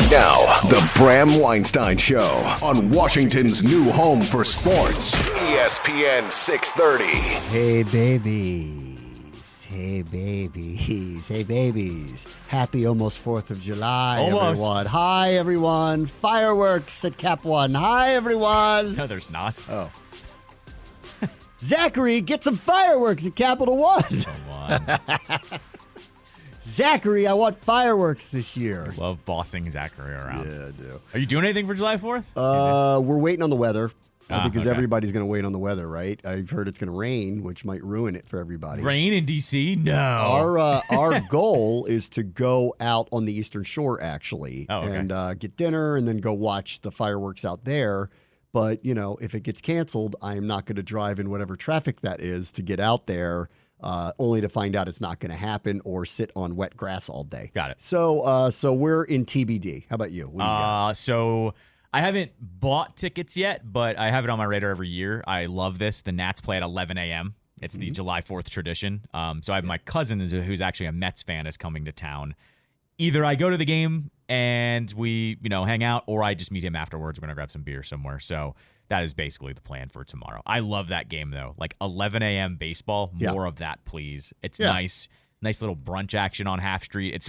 Now, the Bram Weinstein Show on Washington's new home for sports, ESPN 630. Hey, babies. Hey, babies. Hey, babies. Happy almost 4th of July, everyone. Hi, everyone. Fireworks at Cap One. Hi, everyone. No, there's not. Oh. Zachary, get some fireworks at Capital One. Come on. Zachary, I want fireworks this year. Love bossing Zachary around. Yeah, I do. Are you doing anything for July 4th? We're waiting on the weather. I think because okay. everybody's going to wait on the weather, right? I've heard it's going to rain, which might ruin it for everybody. Rain in D.C.? No. Our goal is to go out on the Eastern Shore, actually, and get dinner and then go watch the fireworks out there. But, you know, if it gets canceled, I am not going to drive in whatever traffic that is to get out there, only to find out it's not going to happen or sit on wet grass all day. Got it. So we're in TBD. How about you? What do you got? So I haven't bought tickets yet, but I have it on my radar every year. I love this. The Nats play at 11 a.m. It's the July 4th tradition. So I have my cousin who's actually a Mets fan is coming to town. Either I go to the game and we, hang out, or I just meet him afterwards. We're going to grab some beer somewhere. So that is basically the plan for tomorrow. I love that game, though. Like 11 a.m. baseball, more of that, please. It's nice. Nice little brunch action on Half Street. It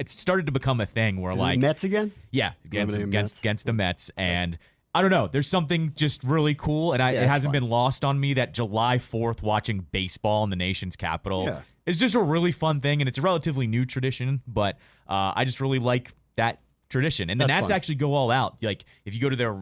started to become a thing where, like, Mets again? Yeah, against the Mets. And I don't know. There's something just really cool. And it hasn't been lost on me that July 4th watching baseball in the nation's capital is just a really fun thing. And it's a relatively new tradition. But I just really like that tradition. And the Nats actually go all out. Like, if you go to their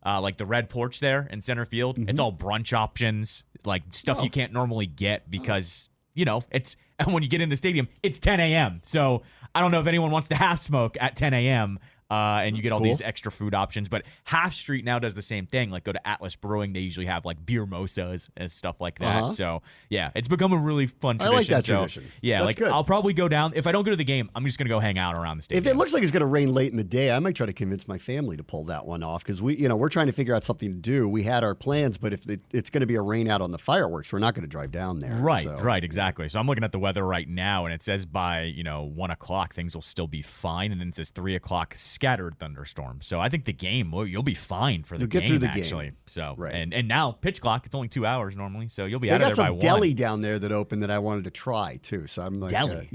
like the red porch there in center field, it's all brunch options, like stuff you can't normally get because, and when you get in the stadium, it's 10 a.m. So I don't know if anyone wants to half smoke at 10 a.m. And you get all these extra food options. But Half Street now does the same thing. Like, go to Atlas Brewing. They usually have, like, beer mosas and stuff like that. So, yeah, it's become a really fun tradition. I like that tradition. Yeah, That's good. I'll probably go down. If I don't go to the game, I'm just going to go hang out around the stadium. If it looks like it's going to rain late in the day, I might try to convince my family to pull that one off because we're trying to figure out something to do. We had our plans, but if it's going to be a rain out on the fireworks, we're not going to drive down there. Right, exactly. So I'm looking at the weather right now, and it says by 1 o'clock things will still be fine, and then it says 3 o'clock scattered thunderstorm. So I think the game, you'll be fine for the game. Get through the actually. game. So right. and now pitch clock, it's only 2 hours normally, so you'll be out of there by 1. They got some deli down there that opened that I wanted to try too. So I'm like, deli.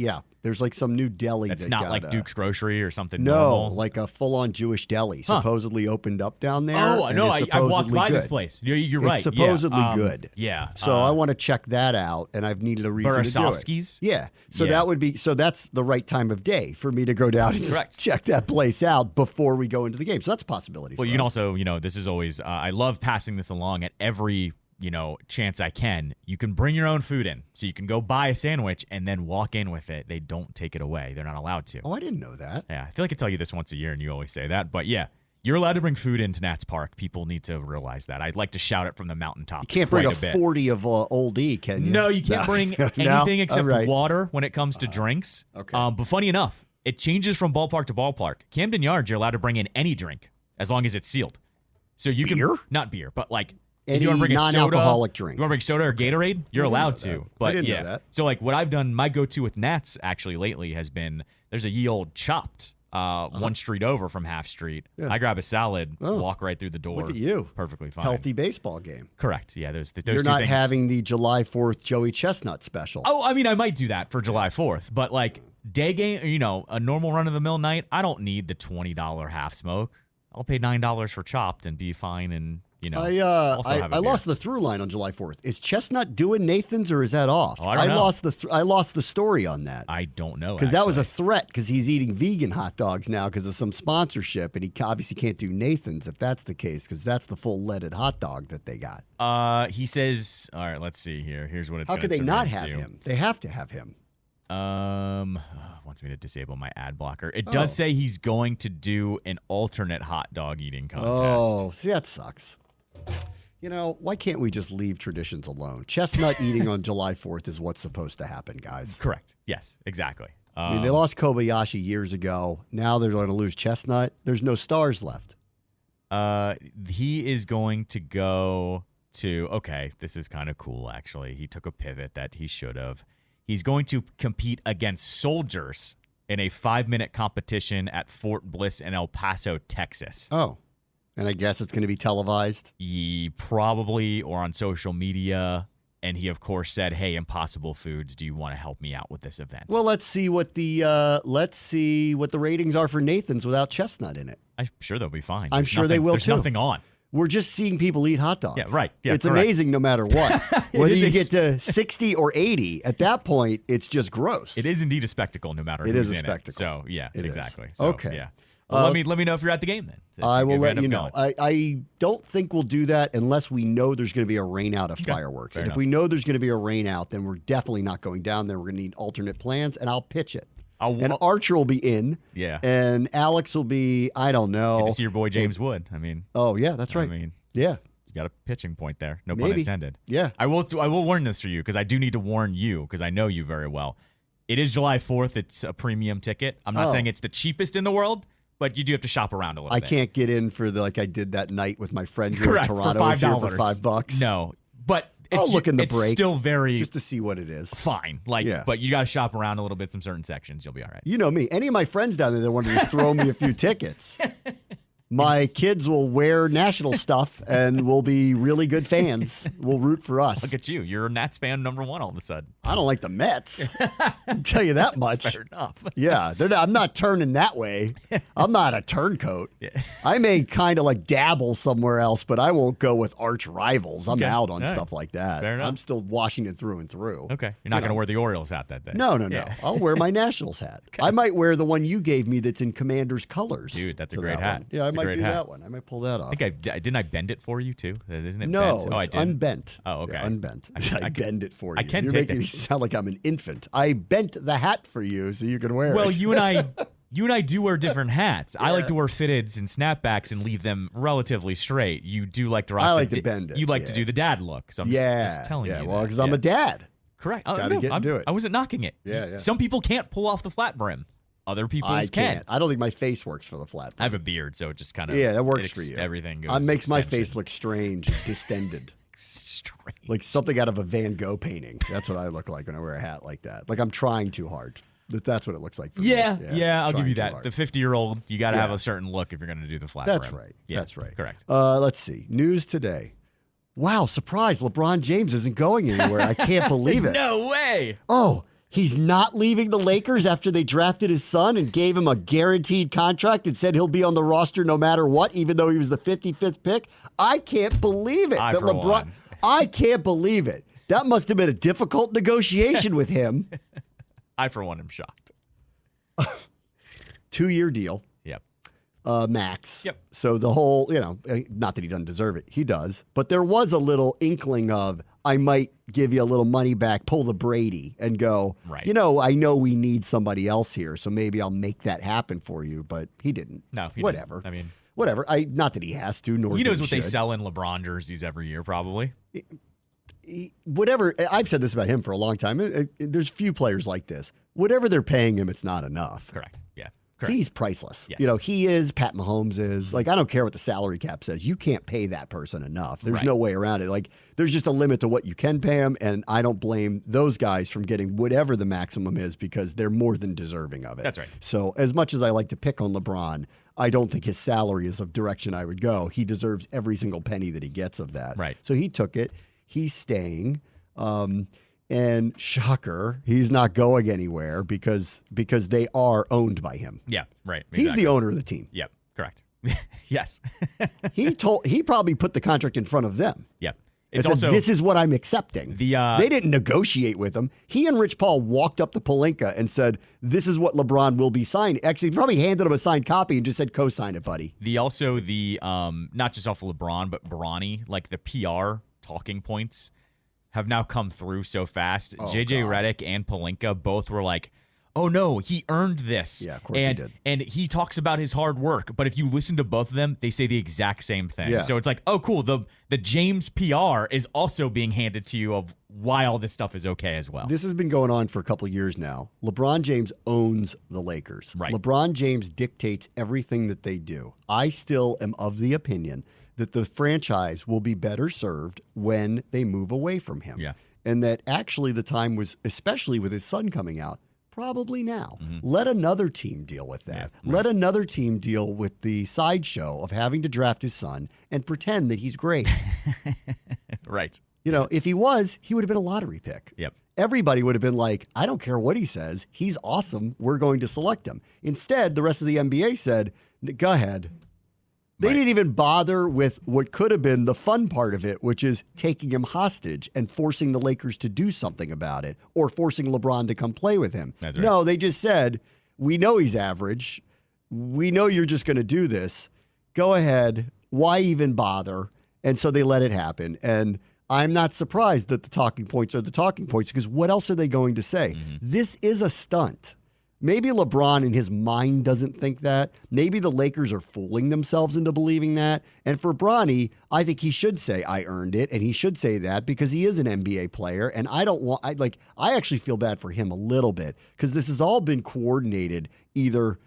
There's like some new deli. That's not like Duke's Grocery or something. No, normal. like a full-on Jewish deli supposedly opened up down there. Oh no, I walked by this place. You're right. It's supposedly good. Yeah. So I want to check that out, and I've needed a reason to do it. Yeah. So that's the right time of day for me to go down and check that place out before we go into the game. So that's a possibility. Well, you can also, this is always. I love passing this along at every chance I can. You can bring your own food in. So you can go buy a sandwich and then walk in with it. They don't take it away. They're not allowed to. Oh, I didn't know that. Yeah, I feel like I tell you this once a year and you always say that. But yeah, you're allowed to bring food into Nats Park. People need to realize that. I'd like to shout it from the mountaintop. You can't bring a 40 of Old E, can you? No, you can't bring anything except water when it comes to drinks. Okay. But funny enough, it changes from ballpark to ballpark. Camden Yards, you're allowed to bring in any drink as long as it's sealed. So you can not beer, but like if you want to bring a non-alcoholic drink. You want to bring soda or Gatorade, you're allowed to. But I didn't know that. So like what I've done, my go-to with Nats actually lately has been there's a ye old Chopped one street over from Half Street. Yeah. I grab a salad, walk right through the door. Look at you. Perfectly fine. Healthy baseball game. Correct. Yeah, those You're not having the July 4th Joey Chestnut special. Oh, I mean, I might do that for July 4th, but like day game, a normal run-of-the-mill night, I don't need the $20 half smoke. I'll pay $9 for Chopped and be fine and I lost the through line on July 4th. Is Chestnut doing Nathan's or is that off? Oh, I don't know. I lost the story on that. I don't know. Because that was a threat because he's eating vegan hot dogs now because of some sponsorship, and he obviously can't do Nathan's if that's the case because that's the full leaded hot dog that they got. He says, all right, let's see here. Here's what it's. How could they not have him? They have to have him. Wants me to disable my ad blocker. It does say he's going to do an alternate hot dog eating contest. Oh, see, that sucks. Why can't we just leave traditions alone? Chestnut eating on July 4th is what's supposed to happen, guys. Correct. Yes, exactly. I mean, they lost Kobayashi years ago. Now they're going to lose Chestnut. There's no stars left. He is going to go to, okay, this is kind of cool, actually. He took a pivot that he should have. He's going to compete against soldiers in a 5-minute competition at Fort Bliss in El Paso, Texas. Oh, and I guess it's going to be televised? Probably, or on social media. And he, of course, said, "Hey, Impossible Foods, do you want to help me out with this event?" Well, let's see what the ratings are for Nathan's without Chestnut in it. I'm sure they'll be fine. I'm sure they will, too. There's nothing on. We're just seeing people eat hot dogs. Yeah, right. Yeah, it's correct. amazing no matter what. Whether you get to 60 or 80, at that point, it's just gross. It is indeed a spectacle no matter who's in it. It is a spectacle. So, yeah, it exactly. Is. So, okay. Yeah. Well, let me know if you're at the game then. I will let you know. I don't think we'll do that unless we know there's going to be a rain out of fireworks. Fair and enough. if we know there's going to be a rain out, then we're definitely not going down there. We're going to need alternate plans, and I'll pitch it. And Archer will be in. Yeah. And Alex will be, I don't know. Good to see your boy James Wood. I mean. Oh, yeah, that's right. I mean. Yeah. You got a pitching point there. No pun intended. Yeah. I will warn this for you because I do need to warn you because I know you very well. It is July 4th. It's a premium ticket. I'm not saying it's the cheapest in the world, but you do have to shop around a little bit. I can't get in for like I did that night with my friend here Correct, in Toronto. for $5. For $5. No, but I'll look in the break. Still very just to see what it is. Fine, but you got to shop around a little bit. Some certain sections, you'll be all right. You know me. Any of my friends down there that wanted to throw me a few tickets. My kids will wear national stuff and will be really good fans. Will root for us. Look at you. You're a Nats fan #1 all of a sudden. I don't like the Mets. I'll tell you that much. Fair enough. Yeah, I'm not turning that way. I'm not a turncoat. Yeah. I may kind of like dabble somewhere else, but I won't go with arch rivals. I'm out on stuff like that. Fair enough. I'm still Washington through and through. Okay. You're not going to wear the Orioles hat that day. No. I'll wear my Nationals hat. Okay. I might wear the one you gave me that's in Commander's colors. Dude, that's a great hat. One. Yeah, I might do hat. That one. I might pull that off. I think didn't I bend it for you too? Isn't it no, bent? it's unbent. Oh, okay. Yeah, unbent. I bend it for you. I can You're take making me sound like I'm an infant. I bent the hat for you so you can wear it. Well, you and I do wear different hats. Yeah. I like to wear fitteds and snapbacks and leave them relatively straight. You do like to rock. I like to bend it. You like to do the dad look. So I'm just telling you. Yeah, well, because I'm a dad. Correct. Gotta get into it. I wasn't knocking it. Yeah. Some people can't pull off the flat brim. Other people can. Can't. I don't think my face works for the flat brim. I have a beard, so it just kind of that works for you. Everything goes. It makes extension. my face look strange, distended. Strange. Like something out of a Van Gogh painting. That's what I look like when I wear a hat like that. Like I'm trying too hard. That's what it looks like for me. Yeah, I'll give you that. Hard. The 50-year-old, you got to have a certain look if you're going to do the flat brim. That's right. Yeah, that's right. Correct. Let's see. News today. Wow, surprise. LeBron James isn't going anywhere. I can't believe it. No way. Oh, he's not leaving the Lakers after they drafted his son and gave him a guaranteed contract and said he'll be on the roster no matter what, even though he was the 55th pick. I can't believe it. I can't believe it. That must have been a difficult negotiation with him. I, for one, am shocked. 2-year deal. Yep. Max. Yep. So the whole, not that he doesn't deserve it. He does. But there was a little inkling of, I might give you a little money back, pull the Brady, and go, right. I know we need somebody else here, so maybe I'll make that happen for you. But he didn't. No, he Whatever. didn't. I mean, whatever. Not that he has to, nor he knows what should. they sell in LeBron jerseys every year, probably. Whatever. I've said this about him for a long time. There's few players like this. Whatever they're paying him, it's not enough. Correct. Yeah. Correct. He's priceless. Yes. He is. Pat Mahomes is. Like, I don't care what the salary cap says. You can't pay that person enough. There's no way around it. Like, there's just a limit to what you can pay him, and I don't blame those guys from getting whatever the maximum is because they're more than deserving of it. That's right. So, as much as I like to pick on LeBron, I don't think his salary is a direction I would go. He deserves every single penny that he gets of that. Right. So he took it. He's staying. And shocker, he's not going anywhere because they are owned by him. Yeah, right. Exactly. He's the owner of the team. Yep, correct. Yes. He probably put the contract in front of them. Yep. It's also, this is what I'm accepting. They didn't negotiate with him. He and Rich Paul walked up to Pelinka and said, this is what LeBron will be signing. Actually, he probably handed him a signed copy and just said, co-sign it, buddy. Not just off of LeBron, but Bronny, like the PR talking points have now come through so fast. JJ Redick and Pelinka both were like, oh no, he earned this. Yeah, of course he did. And he talks about his hard work, but if you listen to both of them, they say the exact same thing. Yeah. So it's like, oh cool, the James PR is also being handed to you of why all this stuff is okay as well. This has been going on for a couple of years now. LeBron James owns the Lakers. Right. LeBron James dictates everything that they do. I still am of the opinion that the franchise will be better served when they move away from him. Yeah. And that actually the time was, especially with his son coming out, Probably now. Let another team deal with that. Yeah, Let another team deal with the sideshow of having to draft his son and pretend that he's great. Right. If he was, he would have been a lottery pick. Yep. Everybody would have been like, I don't care what he says. He's awesome. We're going to select him. Instead, the rest of the NBA said, go ahead. They didn't even bother with what could have been the fun part of it, which is taking him hostage and forcing the Lakers to do something about it or forcing LeBron to come play with him. That's right. No, they just said, we know he's average. We know you're just going to do this. Go ahead. Why even bother? And so they let it happen. And I'm not surprised that the talking points are the talking points because what else are they going to say? This is a stunt. Maybe LeBron in his mind doesn't think that. Maybe the Lakers are fooling themselves into believing that. And for Bronny, I think he should say, I earned it. And he should say that because he is an NBA player. And I actually feel bad for him a little bit because this has all been coordinated either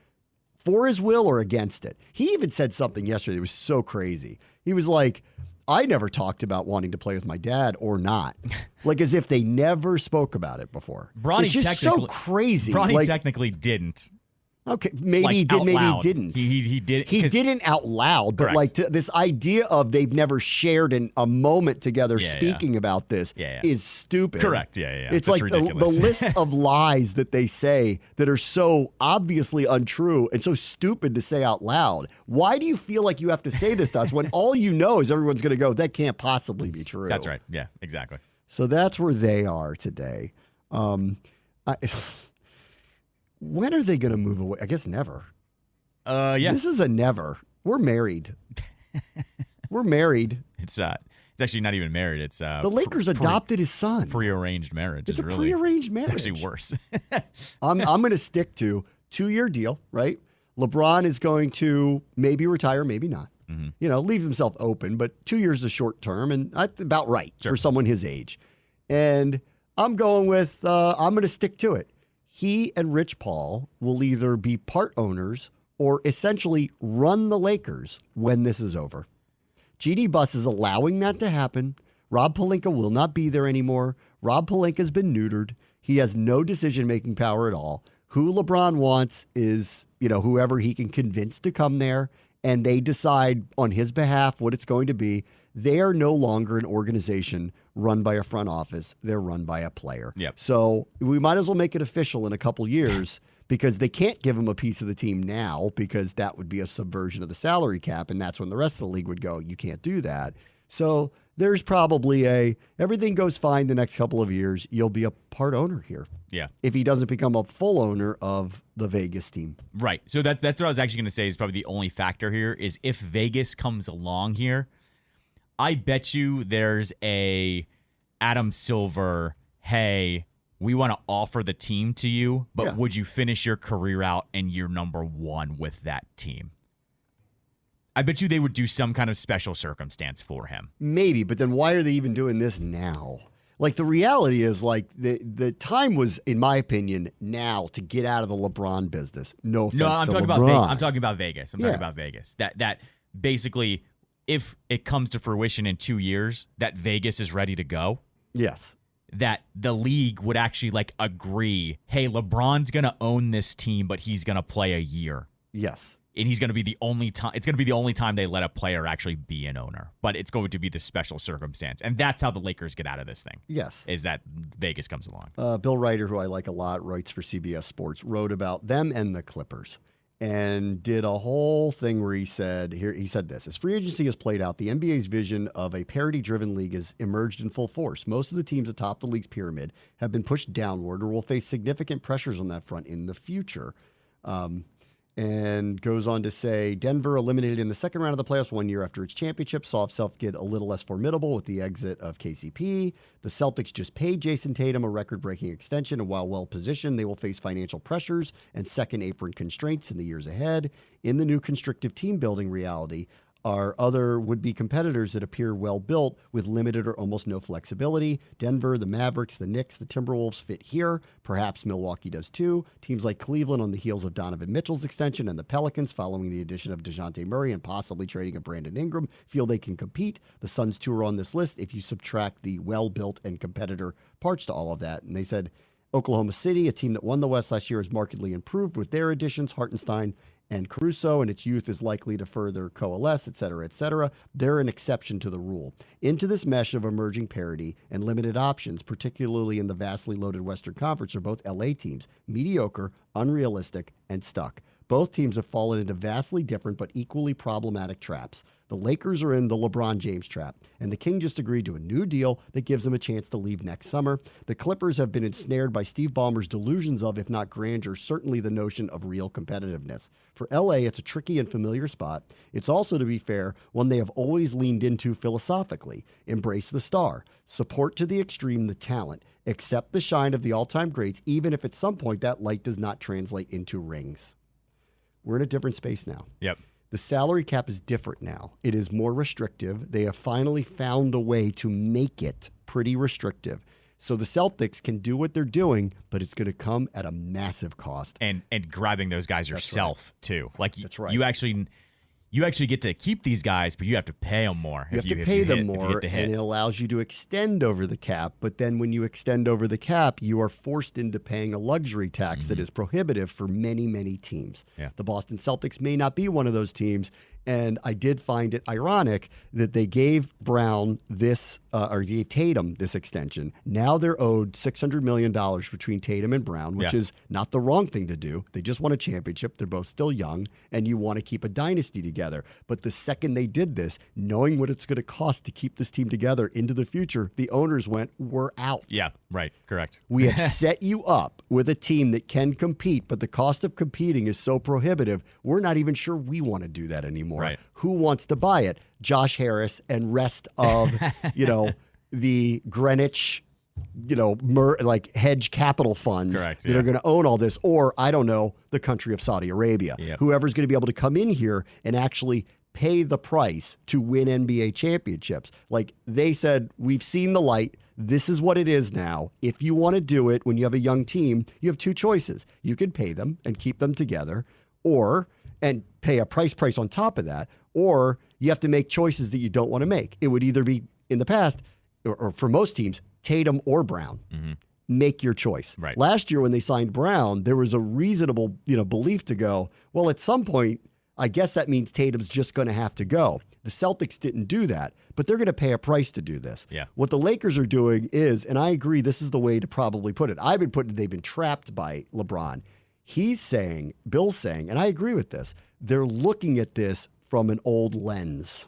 for his will or against it. He even said something yesterday that was so crazy. He was like, I never talked about wanting to play with my dad or not. Like as if they never spoke about it before. Bronny it's just so crazy. Bronny technically didn't. Okay, maybe he did, maybe he didn't. He did. He didn't out loud, but this idea of they've never shared a moment together speaking about this is stupid. Correct. Yeah. It's like the list of lies that they say that are so obviously untrue and so stupid to say out loud. Why do you feel like you have to say this to us when all you know is everyone's going to go, that can't possibly be true? That's right. Yeah, exactly. So that's where they are today. When are they going to move away? I guess never. Yeah. This is a never. We're married. We're married. It's actually not even married. It's the Lakers adopted his son. Prearranged marriage. It's a prearranged marriage. It's actually worse. I'm going to stick to 2-year deal, right? LeBron is going to maybe retire, maybe not. Leave himself open, but 2 years is a short term and about right for someone his age. And I'm going with, I'm going to stick to it. He and Rich Paul will either be part owners or essentially run the Lakers when this is over. GD Buss is allowing that to happen. Rob Pelinka will not be there anymore. Rob Pelinka has been neutered. He has no decision-making power at all. Who LeBron wants is, whoever he can convince to come there, and they decide on his behalf what it's going to be. They are no longer an organization run by a front office. They're run by a player. Yep. So we might as well make it official in a couple years because they can't give him a piece of the team now because that would be a subversion of the salary cap, and that's when the rest of the league would go, you can't do that. So there's probably everything goes fine the next couple of years. You'll be a part owner here. Yeah. If he doesn't become a full owner of the Vegas team. Right. So that's what I was actually going to say is probably the only factor here is if Vegas comes along here, I bet you there's a Adam Silver, hey, we want to offer the team to you, but would you finish your career out in year number 1 with that team? I bet you they would do some kind of special circumstance for him. Maybe, but then why are they even doing this now? Like the reality is the time was, in my opinion, now to get out of the LeBron business. No offense to LeBron. I'm talking about Vegas. I'm talking about Vegas. That basically, if it comes to fruition in 2 years, that Vegas is ready to go. Yes. That the league would actually agree, hey, LeBron's going to own this team, but he's going to play a year. Yes. And he's going to be the only time. It's going to be the only time they let a player actually be an owner. But it's going to be the special circumstance, and that's how the Lakers get out of this thing. Yes, is that Vegas comes along. Bill Ryder, who I like a lot, writes for CBS Sports, wrote about them and the Clippers, and did a whole thing where he said this: as free agency has played out, the NBA's vision of a parity-driven league has emerged in full force. Most of the teams atop the league's pyramid have been pushed downward or will face significant pressures on that front in the future. And goes on to say, Denver, eliminated in the second round of the playoffs 1 year after its championship, saw itself get a little less formidable with the exit of KCP. The Celtics just paid Jason Tatum a record-breaking extension, and while well-positioned, they will face financial pressures and second-apron constraints in the years ahead. In the new constrictive team-building reality, are other would-be competitors that appear well-built with limited or almost no flexibility. Denver, the Mavericks, the Knicks, the Timberwolves fit here. Perhaps Milwaukee does too. Teams like Cleveland on the heels of Donovan Mitchell's extension and the Pelicans following the addition of DeJounte Murray and possibly trading of Brandon Ingram feel they can compete. The Suns too are on this list if you subtract the well-built and competitor parts to all of that. And they said, Oklahoma City, a team that won the West last year, is markedly improved with their additions, Hartenstein and Caruso, and its youth is likely to further coalesce, et cetera, et cetera. They're an exception to the rule. Into this mesh of emerging parity and limited options, particularly in the vastly loaded Western Conference, are both LA teams, mediocre, unrealistic, and stuck. Both teams have fallen into vastly different but equally problematic traps. The Lakers are in the LeBron James trap, and the King just agreed to a new deal that gives him a chance to leave next summer. The Clippers have been ensnared by Steve Ballmer's delusions of, if not grandeur, certainly the notion of real competitiveness. For LA, it's a tricky and familiar spot. It's also, to be fair, one they have always leaned into philosophically. Embrace the star. Support to the extreme the talent. Accept the shine of the all-time greats, even if at some point that light does not translate into rings. We're in a different space now. Yep. The salary cap is different now. It is more restrictive. They have finally found a way to make it pretty restrictive. So the Celtics can do what they're doing, but it's going to come at a massive cost. And grabbing those guys yourself, too. Like, That's right. You actually get to keep these guys, but you have to pay them more. You have to pay them more, and it allows you to extend over the cap. But then when you extend over the cap, you are forced into paying a luxury tax that is prohibitive for many, many teams. Yeah. The Boston Celtics may not be one of those teams, and I did find it ironic that they gave Brown this, or gave Tatum this extension. Now they're owed $600 million between Tatum and Brown, which is not the wrong thing to do. They just won a championship. They're both still young, and you want to keep a dynasty together. But the second they did this, knowing what it's going to cost to keep this team together into the future, the owners went, we're out. Yeah, right. Correct. We have set you up with a team that can compete, but the cost of competing is so prohibitive, we're not even sure we want to do that anymore. Right. Who wants to buy it? Josh Harris and rest of, the Greenwich, like hedge capital funds Correct, that are going to own all this, or I don't know, the country of Saudi Arabia. Yep. Whoever's going to be able to come in here and actually pay the price to win NBA championships. Like they said, we've seen the light. This is what it is now. If you want to do it when you have a young team, you have two choices. You can pay them and keep them together, and pay a price on top of that, or you have to make choices that you don't want to make. It would either be, in the past, or for most teams, Tatum or Brown. Mm-hmm. Make your choice. Right. Last year when they signed Brown, there was a reasonable belief to go, well, at some point, I guess that means Tatum's just going to have to go. The Celtics didn't do that, but they're going to pay a price to do this. Yeah. What the Lakers are doing is, and I agree, this is the way to probably put it. They've been trapped by LeBron. Bill's saying, and I agree with this, they're looking at this from an old lens.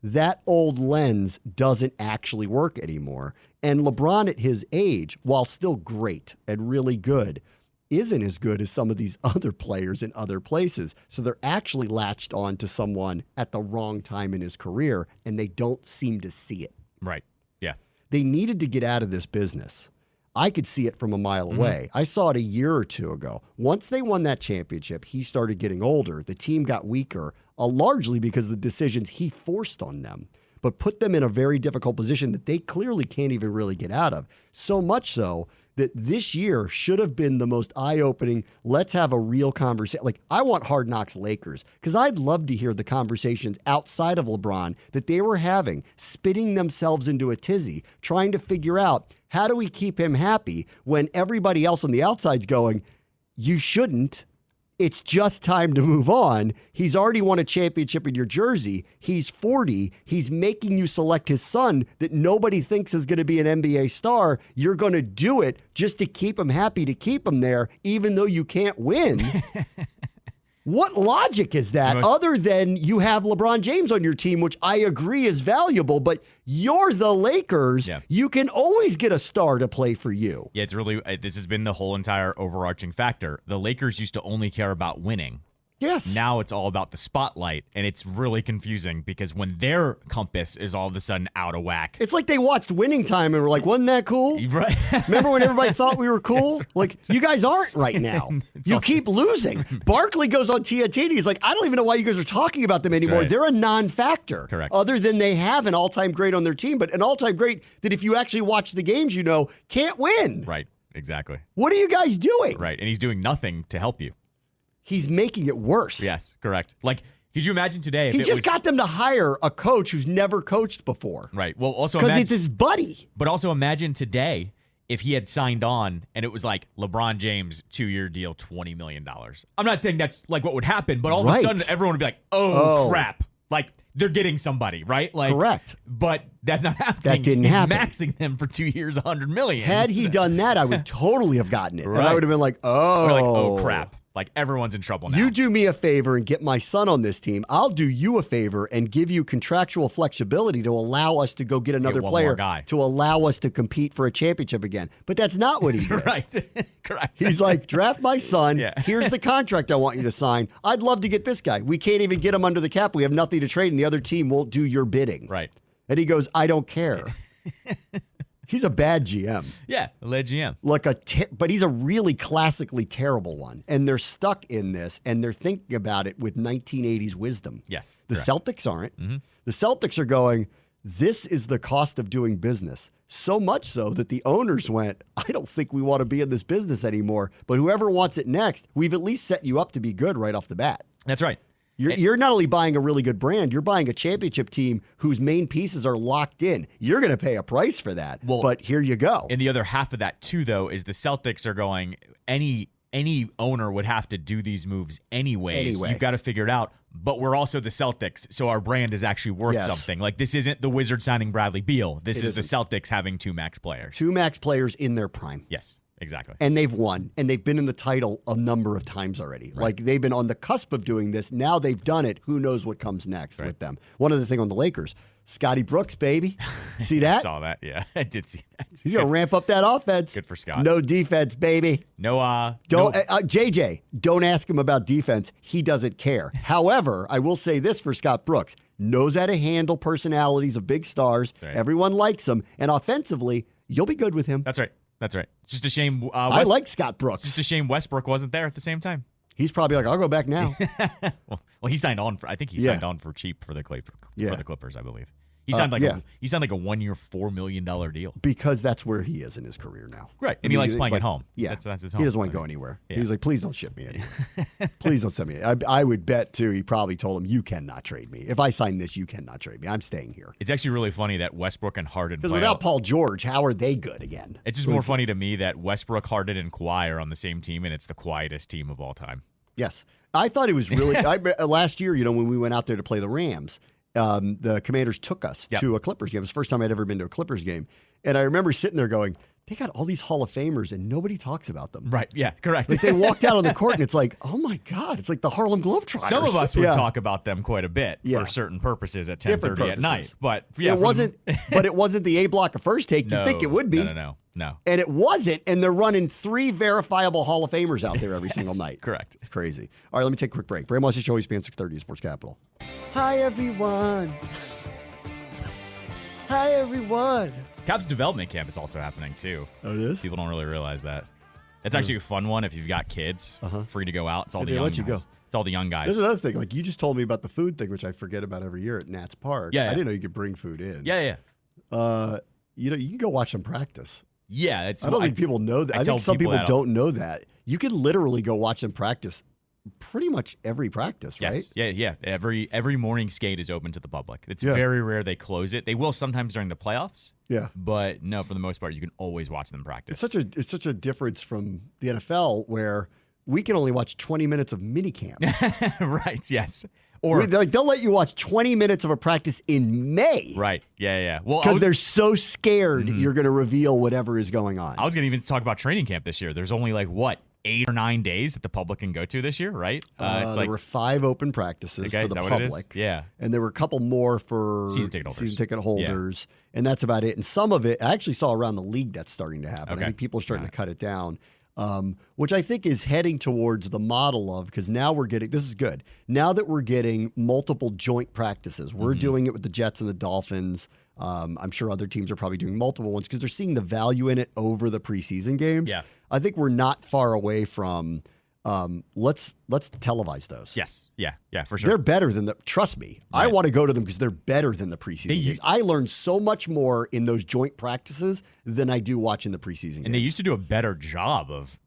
That old lens doesn't actually work anymore. And LeBron at his age, while still great and really good, isn't as good as some of these other players in other places. So they're actually latched on to someone at the wrong time in his career, and they don't seem to see it. Right. Yeah. They needed to get out of this business. I could see it from a mile away. I saw it a year or two ago. Once they won that championship, he started getting older. The team got weaker, largely because of the decisions he forced on them, but put them in a very difficult position that they clearly can't even really get out of. So much so that this year should have been the most eye-opening, let's have a real conversation. Like, I want Hard Knocks Lakers, because I'd love to hear the conversations outside of LeBron that they were having, spitting themselves into a tizzy, trying to figure out, how do we keep him happy when everybody else on the outside's going, you shouldn't. It's just time to move on. He's already won a championship in your jersey. He's 40. He's making you select his son that nobody thinks is going to be an NBA star. You're going to do it just to keep him happy, to keep him there, even though you can't win. What logic is that other than you have LeBron James on your team, which I agree is valuable, but you're the Lakers. Yeah. You can always get a star to play for you. Yeah, it's really, this has been the whole entire overarching factor. The Lakers used to only care about winning. Yes. Now it's all about the spotlight, and it's really confusing because when their compass is all of a sudden out of whack. It's like they watched Winning Time and were like, wasn't that cool? Right. Remember when everybody thought we were cool? Like, you guys aren't right now. You keep losing. Barkley goes on TNT and he's like, I don't even know why you guys are talking about them anymore. Right. They're a non-factor. Correct. Other than they have an all-time great on their team, but an all-time great that if you actually watch the games, can't win. Right. Exactly. What are you guys doing? Right. And he's doing nothing to help you. He's making it worse. Yes, correct. Like, could you imagine today if he just got them to hire a coach who's never coached before? Right. Well, also because it's his buddy. But also imagine today if he had signed on and it was like LeBron James 2-year deal, $20 million. I'm not saying that's like what would happen, but all of a sudden everyone would be like, oh, crap. Like they're getting somebody, right? Like, correct. But that's not happening. That didn't happen. Maxing them for 2 years, $100 million. Had he done that, I would totally have gotten it. Right. And I would have been like, oh. We're like, oh, crap. Like everyone's in trouble now. You do me a favor and get my son on this team. I'll do you a favor and give you contractual flexibility to allow us to go get another player to allow us to compete for a championship again. But that's not what he did. Right. Correct. He's like, draft my son. Yeah. Here's the contract I want you to sign. I'd love to get this guy. We can't even get him under the cap. We have nothing to trade, and the other team won't do your bidding. Right. And he goes, I don't care. He's a bad GM. Yeah, a lead GM. But he's a really classically terrible one. And they're stuck in this, and they're thinking about it with 1980s wisdom. Yes. The Celtics aren't. Mm-hmm. The Celtics are going, this is the cost of doing business. So much so that the owners went, I don't think we want to be in this business anymore. But whoever wants it next, we've at least set you up to be good right off the bat. That's right. You're not only buying a really good brand, you're buying a championship team whose main pieces are locked in. You're going to pay a price for that, but here you go. And the other half of that, too, though, is the Celtics are going, any owner would have to do these moves anyways. You've got to figure it out. But we're also the Celtics, so our brand is actually worth something. Like, this isn't the Wizards signing Bradley Beal. This is the Celtics having 2 max players. 2 max players in their prime. Yes. Exactly. And they've won, and they've been in the title a number of times already. Right. Like, they've been on the cusp of doing this. Now they've done it. Who knows what comes next with them? One other thing on the Lakers, Scotty Brooks, baby. See that? I saw that, yeah. I did see that. He's going to ramp up that offense. Good for Scott. No defense, baby. JJ, don't ask him about defense. He doesn't care. However, I will say this for Scott Brooks. Knows how to handle personalities of big stars. Right. Everyone likes him. And offensively, you'll be good with him. That's right. That's right. It's just a shame. I like Scott Brooks. It's just a shame Westbrook wasn't there at the same time. He's probably like, I'll go back now. well, he signed on for. I think he signed on for cheap for the Clippers, I believe. He signed like a 1-year, $4 million deal. Because that's where he is in his career now. Right. And he likes playing at home. Yeah. That's his home. He doesn't want to go anywhere. Yeah. He was like, please don't ship me anywhere. Please don't send me. I would bet, too, he probably told him, you cannot trade me. If I sign this, you cannot trade me. I'm staying here. It's actually really funny that Westbrook and Harden Because without Paul George, how are they good again? It's just more funny to me that Westbrook, Harden, and Kawhi are on the same team, and it's the quietest team of all time. Yes. I thought it was really last year, when we went out there to play the Rams, the Commanders took us to a Clippers game. It was the first time I'd ever been to a Clippers game. And I remember sitting there going, they got all these Hall of Famers and nobody talks about them. Right. Yeah, correct. Like they walked out on the court and it's like, oh my God, it's like the Harlem Globetrotters. Some of us would talk about them quite a bit for certain purposes at 10:30 at night. But it wasn't the A block of First Take. You'd think it would be. No. And it wasn't. And they're running 3 verifiable Hall of Famers out there every single night. Correct. It's crazy. All right, let me take a quick break. Bram Show, ESPN 630 Sports Capital. Hi, everyone. Hi, everyone. Cavs development camp is also happening, too. Oh, it is? People don't really realize that. It's actually a fun one if you've got kids. Free to go out. It's all the young guys. Go. It's all the young guys. There's another thing. Like, you just told me about the food thing, which I forget about every year at Nats Park. Yeah. I didn't know you could bring food in. Yeah. You can go watch them practice. Yeah. I don't think people know that. I think some people don't know that. You can literally go watch them practice pretty much every practice, right? Yes. Yeah. Every morning skate is open to the public. It's very rare they close it. They will sometimes during the playoffs. Yeah. But no, for the most part, you can always watch them practice. It's such a difference from the NFL where we can only watch 20 minutes of minicamp. Right, yes. Or they'll let you watch 20 minutes of a practice in May. Right, yeah. Well, because they're so scared you're going to reveal whatever is going on. I was going to even talk about training camp this year. There's only 8 or 9 days that the public can go to this year, right? There were 5 open practices for the public. Yeah. And there were a couple more for season ticket holders. Yeah. And that's about it. And some of it, I actually saw around the league that's starting to happen. I think people are starting to cut it down, which I think is heading towards the model of, because now we're getting, this is good, now that we're getting multiple joint practices. We're doing it with the Jets and the Dolphins. I'm sure other teams are probably doing multiple ones because they're seeing the value in it over the preseason games. Yeah. I think we're not far away from Let's televise those. Yes. Yeah, for sure. They're better than trust me. Right. I want to go to them because they're better than the preseason games. I learned so much more in those joint practices than I do watching the preseason games. And they used to do a better job of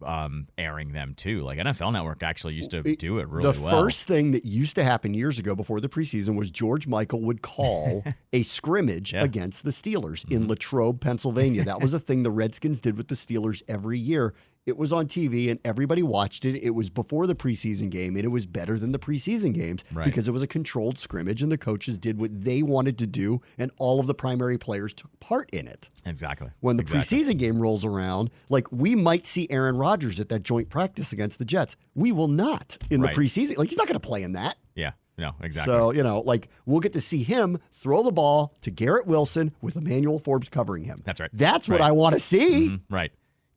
airing them too. Like NFL Network actually used to do it really well. The first thing that used to happen years ago before the preseason was George Michael would call a scrimmage against the Steelers in Latrobe, Pennsylvania. That was a thing the Redskins did with the Steelers every year. It was on TV, and everybody watched it. It was before the preseason game, and it was better than the preseason games because it was a controlled scrimmage, and the coaches did what they wanted to do, and all of the primary players took part in it. Exactly. When the preseason game rolls around, like we might see Aaron Rodgers at that joint practice against the Jets. We will not in the preseason. Like, he's not going to play in that. Yeah. No, exactly. So, like we'll get to see him throw the ball to Garrett Wilson with Emmanuel Forbes covering him. That's right. That's what I want to see. Mm-hmm. Right.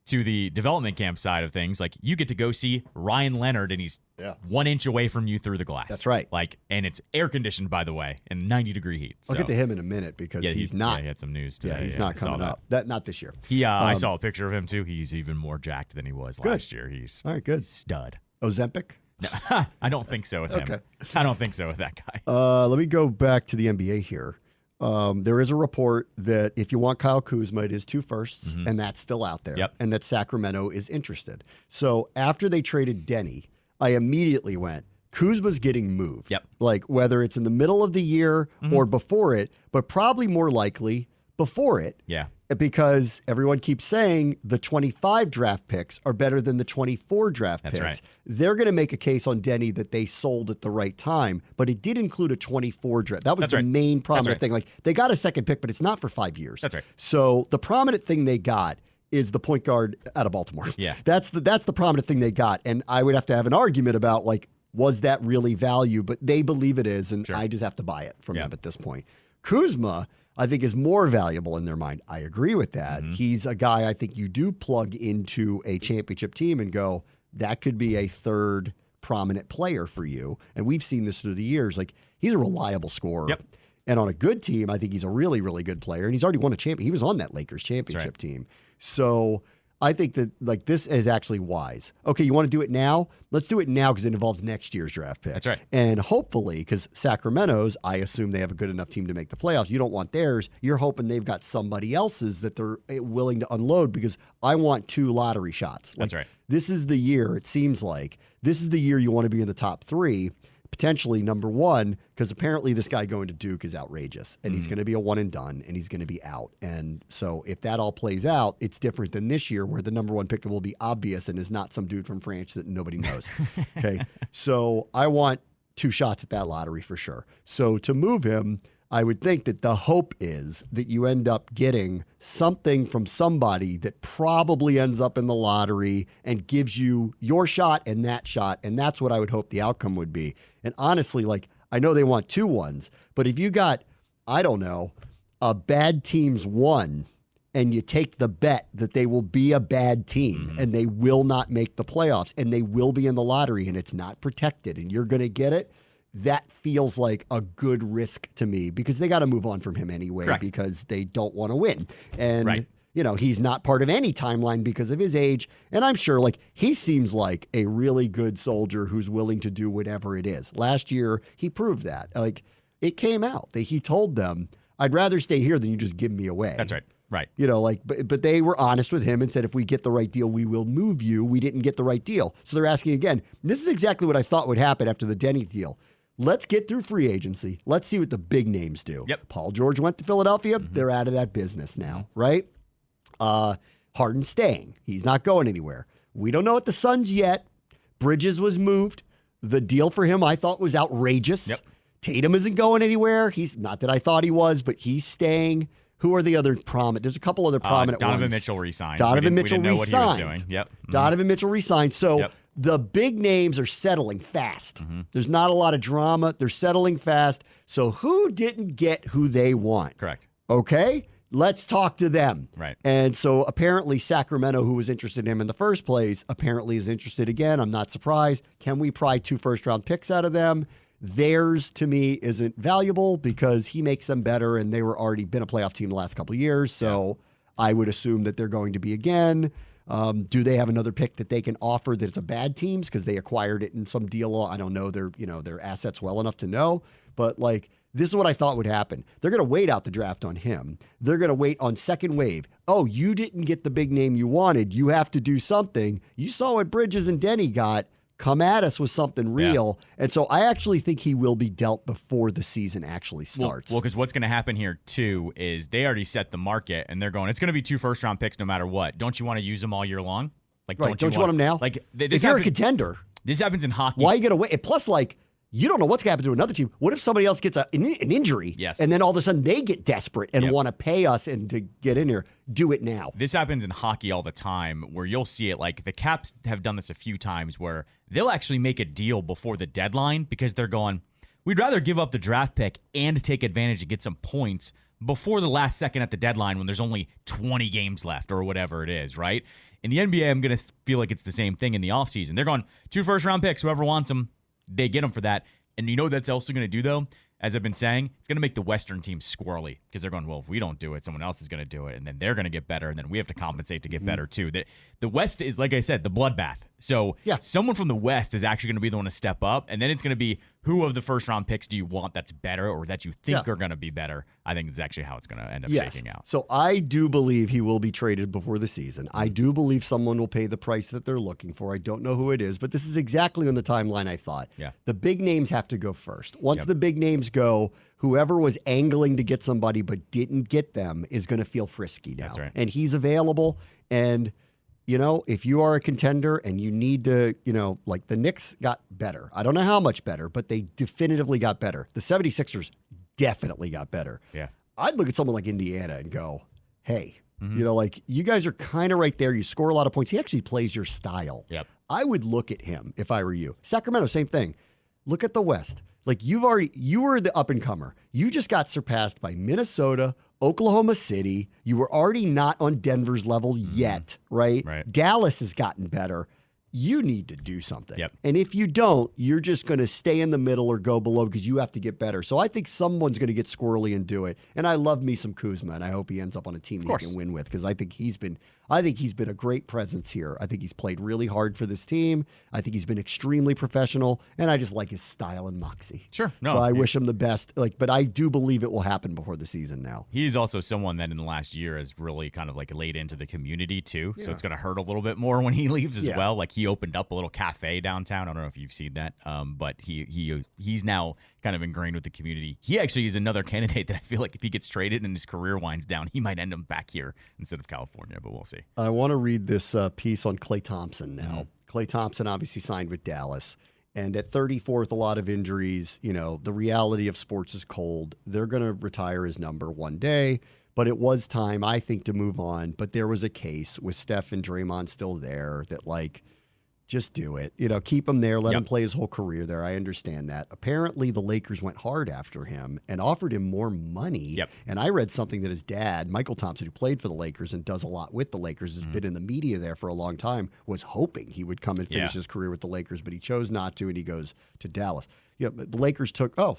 To the development camp side of things, like you get to go see Ryan Leonard, and he's 1 inch away from you through the glass. That's right. Like, and it's air conditioned, by the way, in 90-degree heat. I'll get to him in a minute because he's not. Yeah, he had some news today. Yeah, he's not coming up. Not this year. I saw a picture of him too. He's even more jacked than he was last year. He's all right. Good stud. Ozempic? No, I don't think so with him. I don't think so with that guy. Let me go back to the NBA here. There is a report that if you want Kyle Kuzma, it is 2 firsts, and that's still out there, and that Sacramento is interested. So after they traded Denny, I immediately went, Kuzma's getting moved. Like whether it's in the middle of the year or before it, but probably more likely before it. Yeah. Because everyone keeps saying the 25 draft picks are better than the 24 draft picks. Right. They're going to make a case on Denny that they sold at the right time, but it did include a 24 draft. That was the main prominent thing. Like they got a second pick, but it's not for 5 years. That's right. So the prominent thing they got is the point guard out of Baltimore. Yeah. That's the prominent thing they got. And I would have to have an argument about like, was that really value? But they believe it is, and I just have to buy it from them at this point. Kuzma, I think, is more valuable in their mind. I agree with that. He's a guy I think you do plug into a championship team and go, that could be a third prominent player for you. And we've seen this through the years. Like, he's a reliable scorer. Yep. And on a good team, I think he's a really, really good player. And he's already won a champion. He was on that Lakers championship team. So I think that like this is actually wise. Okay, you want to do it now? Let's do it now because it involves next year's draft pick. That's right. And hopefully, because Sacramento's, I assume they have a good enough team to make the playoffs. You don't want theirs. You're hoping they've got somebody else's that they're willing to unload because I want 2 lottery shots. That's right. This is the year, it seems like. This is the year you want to be in the top 3. Potentially number 1, because apparently this guy going to Duke is outrageous, and he's going to be a one and done, and he's going to be out. And so if that all plays out, it's different than this year where the number 1 pick will be obvious and is not some dude from France that nobody knows. Okay, so I want 2 shots at that lottery for sure. So to move him, I would think that the hope is that you end up getting something from somebody that probably ends up in the lottery and gives you your shot, and that's what I would hope the outcome would be. And honestly, like, I know they want 2 ones, but if you got, I don't know, a bad team's 1 and you take the bet that they will be a bad team and they will not make the playoffs and they will be in the lottery and it's not protected and you're going to get it, that feels like a good risk to me because they got to move on from him anyway because they don't want to win. And, you know, he's not part of any timeline because of his age. And I'm sure, like, he seems like a really good soldier who's willing to do whatever it is. Last year, he proved that. Like, it came out that he told them, I'd rather stay here than you just give me away. That's right. Right. You know, like, but they were honest with him and said, if we get the right deal, we will move you. We didn't get the right deal. So they're asking again. This is exactly what I thought would happen after the Denny deal. Let's get through free agency. Let's see what the big names do. Yep. Paul George went to Philadelphia. They're out of that business now, right? Harden's staying. He's not going anywhere. We don't know what the Suns yet. Bridges was moved. The deal for him I thought was outrageous. Yep. Tatum isn't going anywhere. He's not that I thought he was, but he's staying. Who are the other prominent? There's a couple other prominent ones. Donovan Mitchell resigned. Donovan Mitchell we didn't know resigned. what he was doing. Yep. Donovan Mitchell resigned. So the big names are settling fast. There's not a lot of drama. They're settling fast. So who didn't get who they want? Correct. Okay, let's talk to them. Right. And so apparently Sacramento, who was interested in him in the first place, apparently is interested again. I'm not surprised. Can we pry 2 first-round picks out of them? Theirs, to me, isn't valuable because he makes them better, and they were already been a playoff team the last couple of years. So I would assume that they're going to be again. Do they have another pick that they can offer that's a bad team's because they acquired it in some deal? I don't know their assets well enough to know, but like this is what I thought would happen. They're going to wait out the draft on him. They're going to wait on second wave. Oh, you didn't get the big name you wanted. You have to do something. You saw what Bridges and Denny got. Come at us with something real. Yeah. And so I actually think he will be dealt before the season actually starts. Well, because what's going to happen here, too, is they already set the market, and they're going, it's going to be 2 first-round picks no matter what. Don't you want to use them all year long? Like, right. Don't you want them now? Like, if you're a contender. This happens in hockey. Why are you going to wait? Plus, like, you don't know what's going to happen to another team. What if somebody else gets an injury? Yes. And then all of a sudden they get desperate and want to pay us and to get in here? Do it now. This happens in hockey all the time where you'll see it. Like the Caps have done this a few times where they'll actually make a deal before the deadline because they're going, we'd rather give up the draft pick and take advantage and get some points before the last second at the deadline when there's only 20 games left or whatever it is, right? In the NBA, I'm going to feel like it's the same thing in the offseason. They're going 2 first-round picks, whoever wants them. They get them for that. And you know what that's also going to do, though? As I've been saying, it's going to make the Western teams squirrely because they're going, well, if we don't do it, someone else is going to do it. And then they're going to get better. And then we have to compensate to get better, too. The West is, like I said, the bloodbath. So someone from the West is actually going to be the one to step up. And then it's going to be who of the first-round picks do you want that's better or that you think are going to be better? I think it's actually how it's going to end up shaking out. So I do believe he will be traded before the season. I do believe someone will pay the price that they're looking for. I don't know who it is, but this is exactly on the timeline I thought. Yeah. The big names have to go first. Once the big names go, whoever was angling to get somebody but didn't get them is going to feel frisky now. That's right. And he's available. And, you know, if you are a contender and you need to, you know, like the Knicks got better. I don't know how much better, but they definitively got better. The 76ers definitely got better. Yeah. I'd look at someone like Indiana and go, hey, you know, like you guys are kind of right there. You score a lot of points. He actually plays your style. Yep. I would look at him if I were you. Sacramento, same thing. Look at the West. Like you were the up and comer. You just got surpassed by Minnesota, Oklahoma City. You were already not on Denver's level yet, right? Dallas has gotten better. You need to do something. Yep. And if you don't, you're just going to stay in the middle or go below because you have to get better. So I think someone's going to get squirrely and do it. And I love me some Kuzma, and I hope he ends up on a team that he can win with because I think he's been a great presence here. I think he's played really hard for this team. I think he's been extremely professional, and I just like his style and moxie. Sure. No, so I wish him the best. But I do believe it will happen before the season now. He's also someone that in the last year has really kind of like laid into the community too. So it's going to hurt a little bit more when he leaves as well. Like he opened up a little cafe downtown. I don't know if you've seen that, but he's now kind of ingrained with the community. He actually is another candidate that I feel like if he gets traded and his career winds down, he might end up back here instead of California, but we'll see. I want to read this piece on Klay Thompson now. Klay Thompson obviously signed with Dallas. And at 34 with a lot of injuries, you know, the reality of sports is cold. They're going to retire his number one day. But it was time, I think, to move on. But there was a case with Steph and Draymond still there that, like, just do it. You know, keep him there. Let him play his whole career there. I understand that. Apparently, the Lakers went hard after him and offered him more money. And I read something that his dad, Michael Thompson, who played for the Lakers and does a lot with the Lakers, has been in the media there for a long time, was hoping he would come and finish his career with the Lakers, but he chose not to, and he goes to Dallas. Yeah, but the Lakers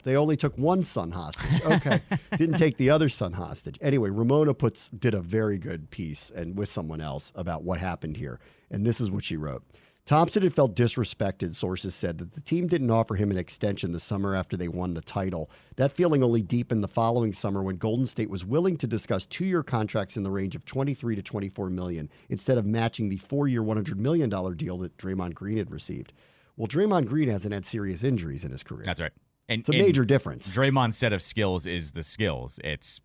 they only took one son hostage. Okay. Didn't take the other son hostage. Anyway, Ramona did a very good piece and with someone else about what happened here. And this is what she wrote. Thompson had felt disrespected, sources said, that the team didn't offer him an extension the summer after they won the title. That feeling only deepened the following summer when Golden State was willing to discuss 2-year contracts in the range of $23 to $24 million instead of matching the 4-year, $100 million deal that Draymond Green had received. Well, Draymond Green hasn't had serious injuries in his career. That's right. And it's a major difference. Draymond's set of skills is the skills. It's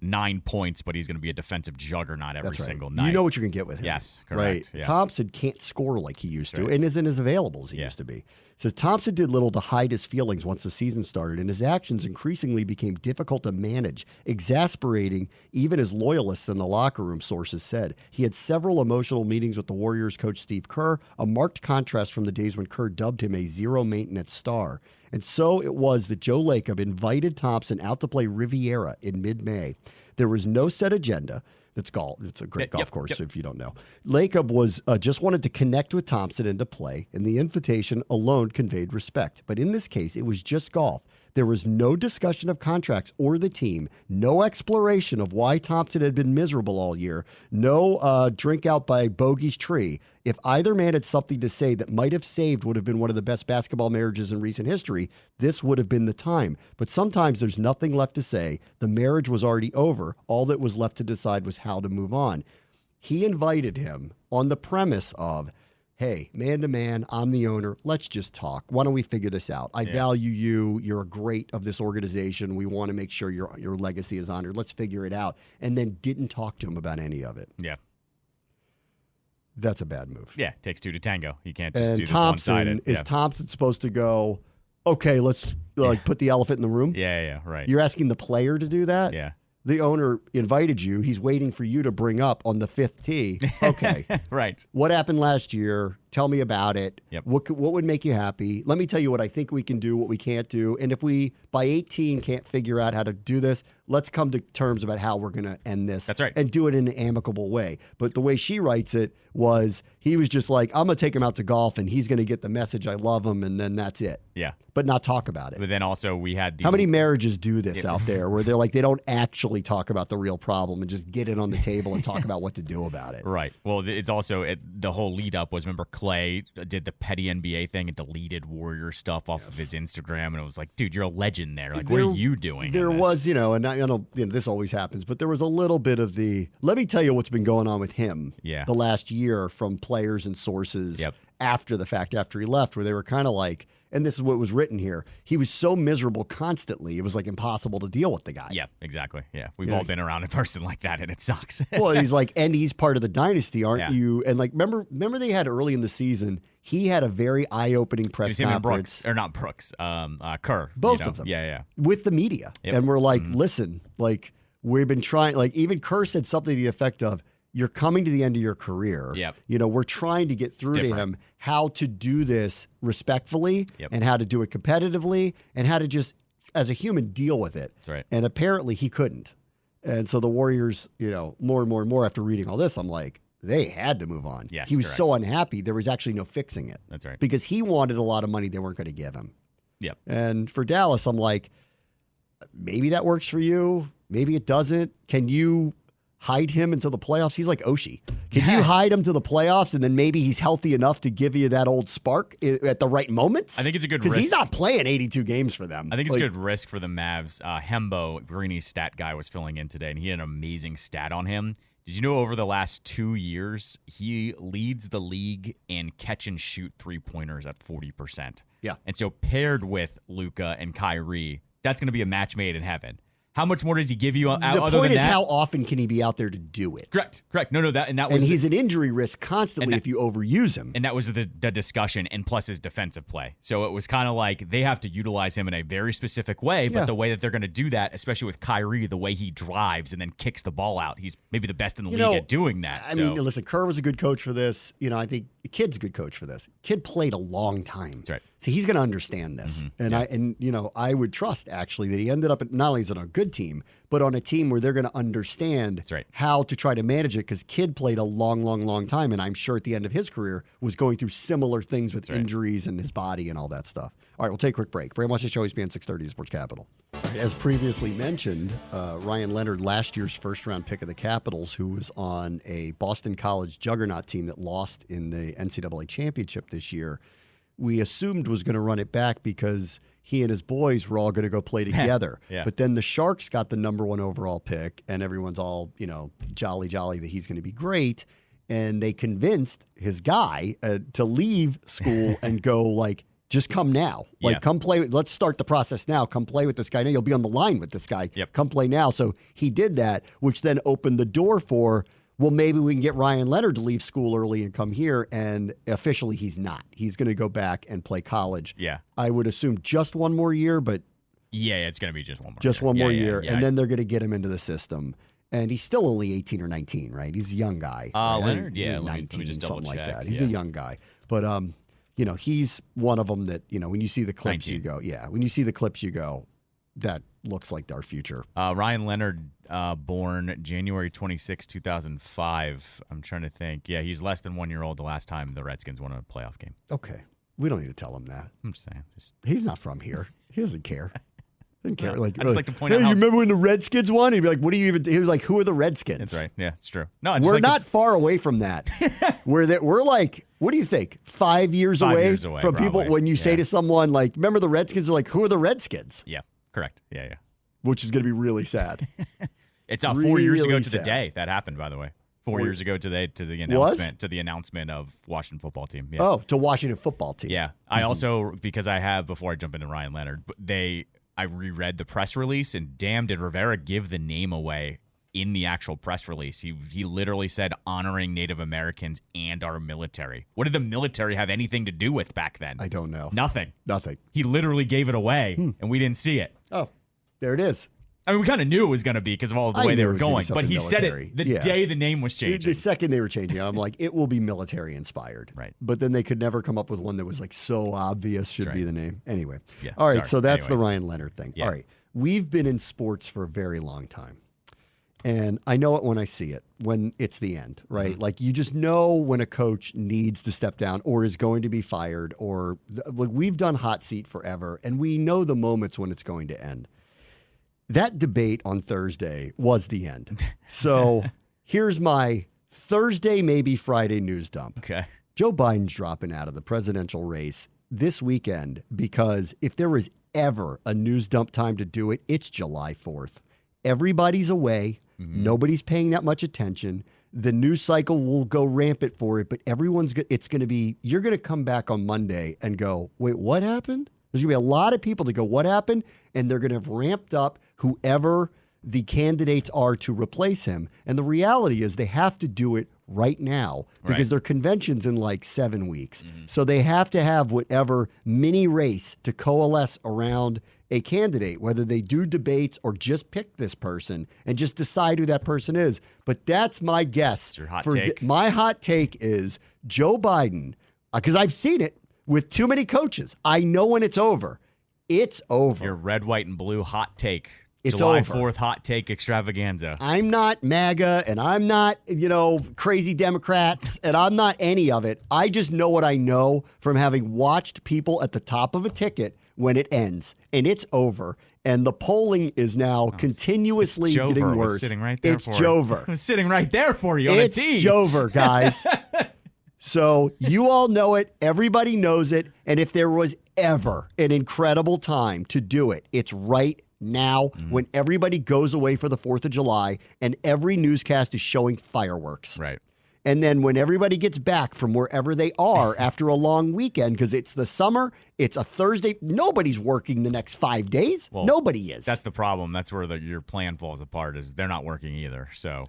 9 points, but he's going to be a defensive juggernaut every single night. You know what you're going to get with him. Yes, correct. Right. Yeah. Thompson can't score like he used to and isn't as available as he used to be. Says Thompson did little to hide his feelings once the season started, and his actions increasingly became difficult to manage, exasperating even his loyalists in the locker room, sources said. He had several emotional meetings with the Warriors coach Steve Kerr, a marked contrast from the days when Kerr dubbed him a zero-maintenance star. And so it was that Joe Lacob invited Thompson out to play Riviera in mid-May. There was no set agenda. It's golf. It's a great golf course, if you don't know. Lacob was just wanted to connect with Thompson and to play, and the invitation alone conveyed respect. But in this case, it was just golf. There was no discussion of contracts or the team, no exploration of why Thompson had been miserable all year, no drink out by Bogey's tree. If either man had something to say that might have saved would have been one of the best basketball marriages in recent history, this would have been the time. But sometimes there's nothing left to say. The marriage was already over. All that was left to decide was how to move on. He invited him on the premise of, hey, man to man, I'm the owner. Let's just talk. Why don't we figure this out? I value you. You're a great of this organization. We want to make sure your legacy is honored. Let's figure it out. And then didn't talk to him about any of it. Yeah. That's a bad move. Yeah, it takes two to tango. You can't just do this one-sided. Is Thompson supposed to go, okay, let's put the elephant in the room? Yeah, right. You're asking the player to do that? Yeah. The owner invited you. He's waiting for you to bring up on the fifth tee. Okay. Right. What happened last year? Tell me about it. Yep. What would make you happy? Let me tell you what I think we can do, what we can't do. And if we, by 18, can't figure out how to do this, let's come to terms about how we're going to end this. That's right. And do it in an amicable way. But the way she writes it was, he was just like, I'm going to take him out to golf and he's going to get the message I love him, and then that's it. Yeah. But not talk about it. But then also we had How many marriages do this out there where they're like, they don't actually talk about the real problem and just get it on the table and talk about what to do about it? Right. Well, it's also the whole lead up was, remember, Clay did the petty NBA thing and deleted Warrior stuff off of his Instagram, and it was like, dude, you're a legend there. Like, what are you doing? There was, and I know, this always happens, but there was a little bit of let me tell you what's been going on with him the last year from players and sources after the fact, after he left, where they were kind of like, and this is what was written here, he was so miserable constantly, it was like impossible to deal with the guy. Yeah, exactly. Yeah, we've all been around a person like that, and it sucks. Well, he's like, and he's part of the dynasty, aren't you? And like, remember they had early in the season, he had a very eye-opening press conference. Kerr. Both of them. Yeah. With the media. Yep. And we're like, listen, like, we've been trying, like, even Kerr said something to the effect of, you're coming to the end of your career. Yep. We're trying to get through to him how to do this respectfully and how to do it competitively and how to just, as a human, deal with it. That's right. And apparently he couldn't. And so the Warriors, more and more and more after reading all this, I'm like, they had to move on. Yes, he was so unhappy, there was actually no fixing it. That's right. Because he wanted a lot of money they weren't going to give him. Yep. And for Dallas, I'm like, maybe that works for you. Maybe it doesn't. Can you hide him until the playoffs? He's like Oshie. Can you hide him to the playoffs, and then maybe he's healthy enough to give you that old spark at the right moments? I think it's a good risk. Because he's not playing 82 games for them. I think it's a good risk for the Mavs. Hembo, Greeny's stat guy, was filling in today, and he had an amazing stat on him. Did you know over the last 2 years, he leads the league in catch and shoot three-pointers at 40%. Yeah. And so paired with Luka and Kyrie, that's going to be a match made in heaven. How much more does he give you? The point is, how often can he be out there to do it? Correct. No, that was. And he's an injury risk constantly if you overuse him. And that was the discussion, and plus his defensive play. So it was kind of like they have to utilize him in a very specific way, but the way that they're going to do that, especially with Kyrie, the way he drives and then kicks the ball out, he's maybe the best in the league at doing that. I mean, listen, Kerr was a good coach for this. I think Kid's a good coach for this. Kid played a long time. That's right. See, he's going to understand this. And I would trust, actually, that he ended up not only is on a good team, but on a team where they're going to understand how to try to manage it, because Kid played a long, long, long time, and I'm sure at the end of his career was going through similar things with injuries and his body and all that stuff. All right, we'll take a quick break. Bram, watch the show, ESPN 630 Sports Capital. As previously mentioned, Ryan Leonard, last year's first-round pick of the Capitals, who was on a Boston College juggernaut team that lost in the NCAA championship this year, we assumed was going to run it back because he and his boys were all going to go play together. But then the Sharks got the number 1 overall pick, and everyone's all, jolly that he's going to be great. And they convinced his guy to leave school and go, just come now. Come play. Let's start the process now. Come play with this guy. Now you'll be on the line with this guy. Come play now. So he did that, which then opened the door for, well, maybe we can get Ryan Leonard to leave school early and come here. And officially, he's not. He's going to go back and play college. Yeah. I would assume just one more year, but it's going to be just one more. Just one more year, and then they're going to get him into the system. And he's still only 18 or 19, right? He's a young guy. Leonard, 19, let me just something like check. that. He's a young guy, but he's one of them that when you see the clips, 19. you go, when you see the clips, you go, that looks like our future. Ryan Leonard, born January 26, 2005. I'm trying to think. Yeah, he's less than 1 year old the last time the Redskins won a playoff game. Okay. We don't need to tell him that. I'm just saying. He's not from here. He doesn't care. Didn't care. I just like to point out you remember when the Redskins won? He'd be like, what do you even... He was like, who are the Redskins? That's right. Yeah, it's true. No, we're not far away from that. We're like, what do you think? 5 years away from probably. People when you say to someone like, remember the Redskins? They're like, who are the Redskins? Yeah, correct. Yeah. Which is going to be really sad. It's 4 years ago to the day that happened, by the way. 4 years ago to the announcement of Washington football team. Yeah. Oh, to Washington football team. Yeah. I also, because I have, before I jump into Ryan Leonard, I reread the press release, and damn, did Rivera give the name away in the actual press release. He literally said honoring Native Americans and our military. What did the military have anything to do with back then? I don't know. Nothing. He literally gave it away, and we didn't see it. Oh, there it is. I mean, we kind of knew it was going to be because of all the way they were going, but he said it the day the name was changing. The second they were changing, I'm like, it will be military inspired. Right. But then they could never come up with one that was like so obvious should be the name. Anyway. Yeah, all right, sorry. so that's the Ryan Leonard thing. Yeah. All right. We've been in sports for a very long time. And I know it when I see it, when it's the end, right? Mm-hmm. Like you just know when a coach needs to step down or is going to be fired, or like we've done hot seat forever, and we know the moments when it's going to end. That debate on Thursday was the end. So here's my Thursday, maybe Friday news dump. Okay. Joe Biden's dropping out of the presidential race this weekend because if there was ever a news dump time to do it, it's July 4th. Everybody's away. Mm-hmm. Nobody's paying that much attention. The news cycle will go rampant for it, but it's going to be, you're going to come back on Monday and go, wait, what happened? There's going to be a lot of people to go, what happened? And they're going to have ramped up whoever the candidates are to replace him. And the reality is they have to do it right now because their convention's in like 7 weeks. Mm-hmm. So they have to have whatever mini race to coalesce around a candidate, whether they do debates or just pick this person and just decide who that person is. But that's my guess. That's your hot take. My hot take is Joe Biden, because I've seen it with too many coaches. I know when it's over. It's over. Your red, white, and blue hot take. It's July over. 4th hot take extravaganza. I'm not MAGA, and I'm not, crazy Democrats, and I'm not any of it. I just know what I know from having watched people at the top of a ticket when it ends, and it's over. And the polling is now continuously getting worse. Was sitting right there it's Jover. It was sitting right there for you on a tee. It's Jover, guys. So you all know it. Everybody knows it. And if there was ever an incredible time to do it, it's right now when everybody goes away for the 4th of July and every newscast is showing fireworks. Right. And then when everybody gets back from wherever they are after a long weekend, because it's the summer, it's a Thursday, nobody's working the next 5 days. Well, nobody is. That's the problem. That's where your plan falls apart, is they're not working either. So...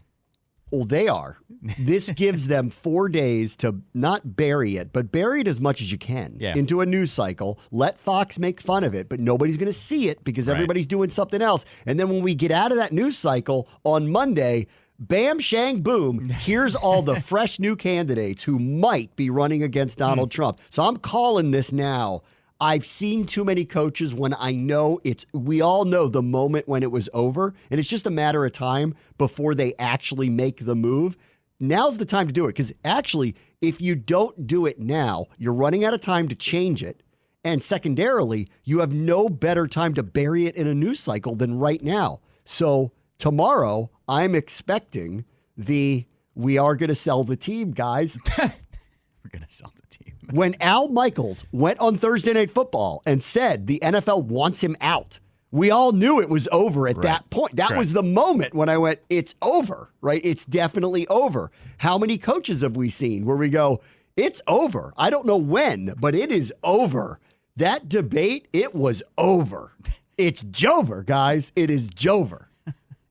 Well, they are. This gives them 4 days to not bury it, but bury it as much as you can into a news cycle. Let Fox make fun of it, but nobody's going to see it because everybody's doing something else. And then when we get out of that news cycle on Monday, bam, shang, boom, here's all the fresh new candidates who might be running against Donald Trump. So I'm calling this now. I've seen too many coaches when I know we all know the moment when it was over, and it's just a matter of time before they actually make the move. Now's the time to do it, because actually, if you don't do it now, you're running out of time to change it. And secondarily, you have no better time to bury it in a news cycle than right now. So tomorrow, I'm expecting we are going to sell the team, guys. We're going to sell the team. When Al Michaels went on Thursday Night Football and said the NFL wants him out, we all knew it was over at that point. That was the moment when I went, it's over, right? It's definitely over. How many coaches have we seen where we go, it's over? I don't know when, but it is over. That debate, it was over. It's Jover, guys. It is Jover.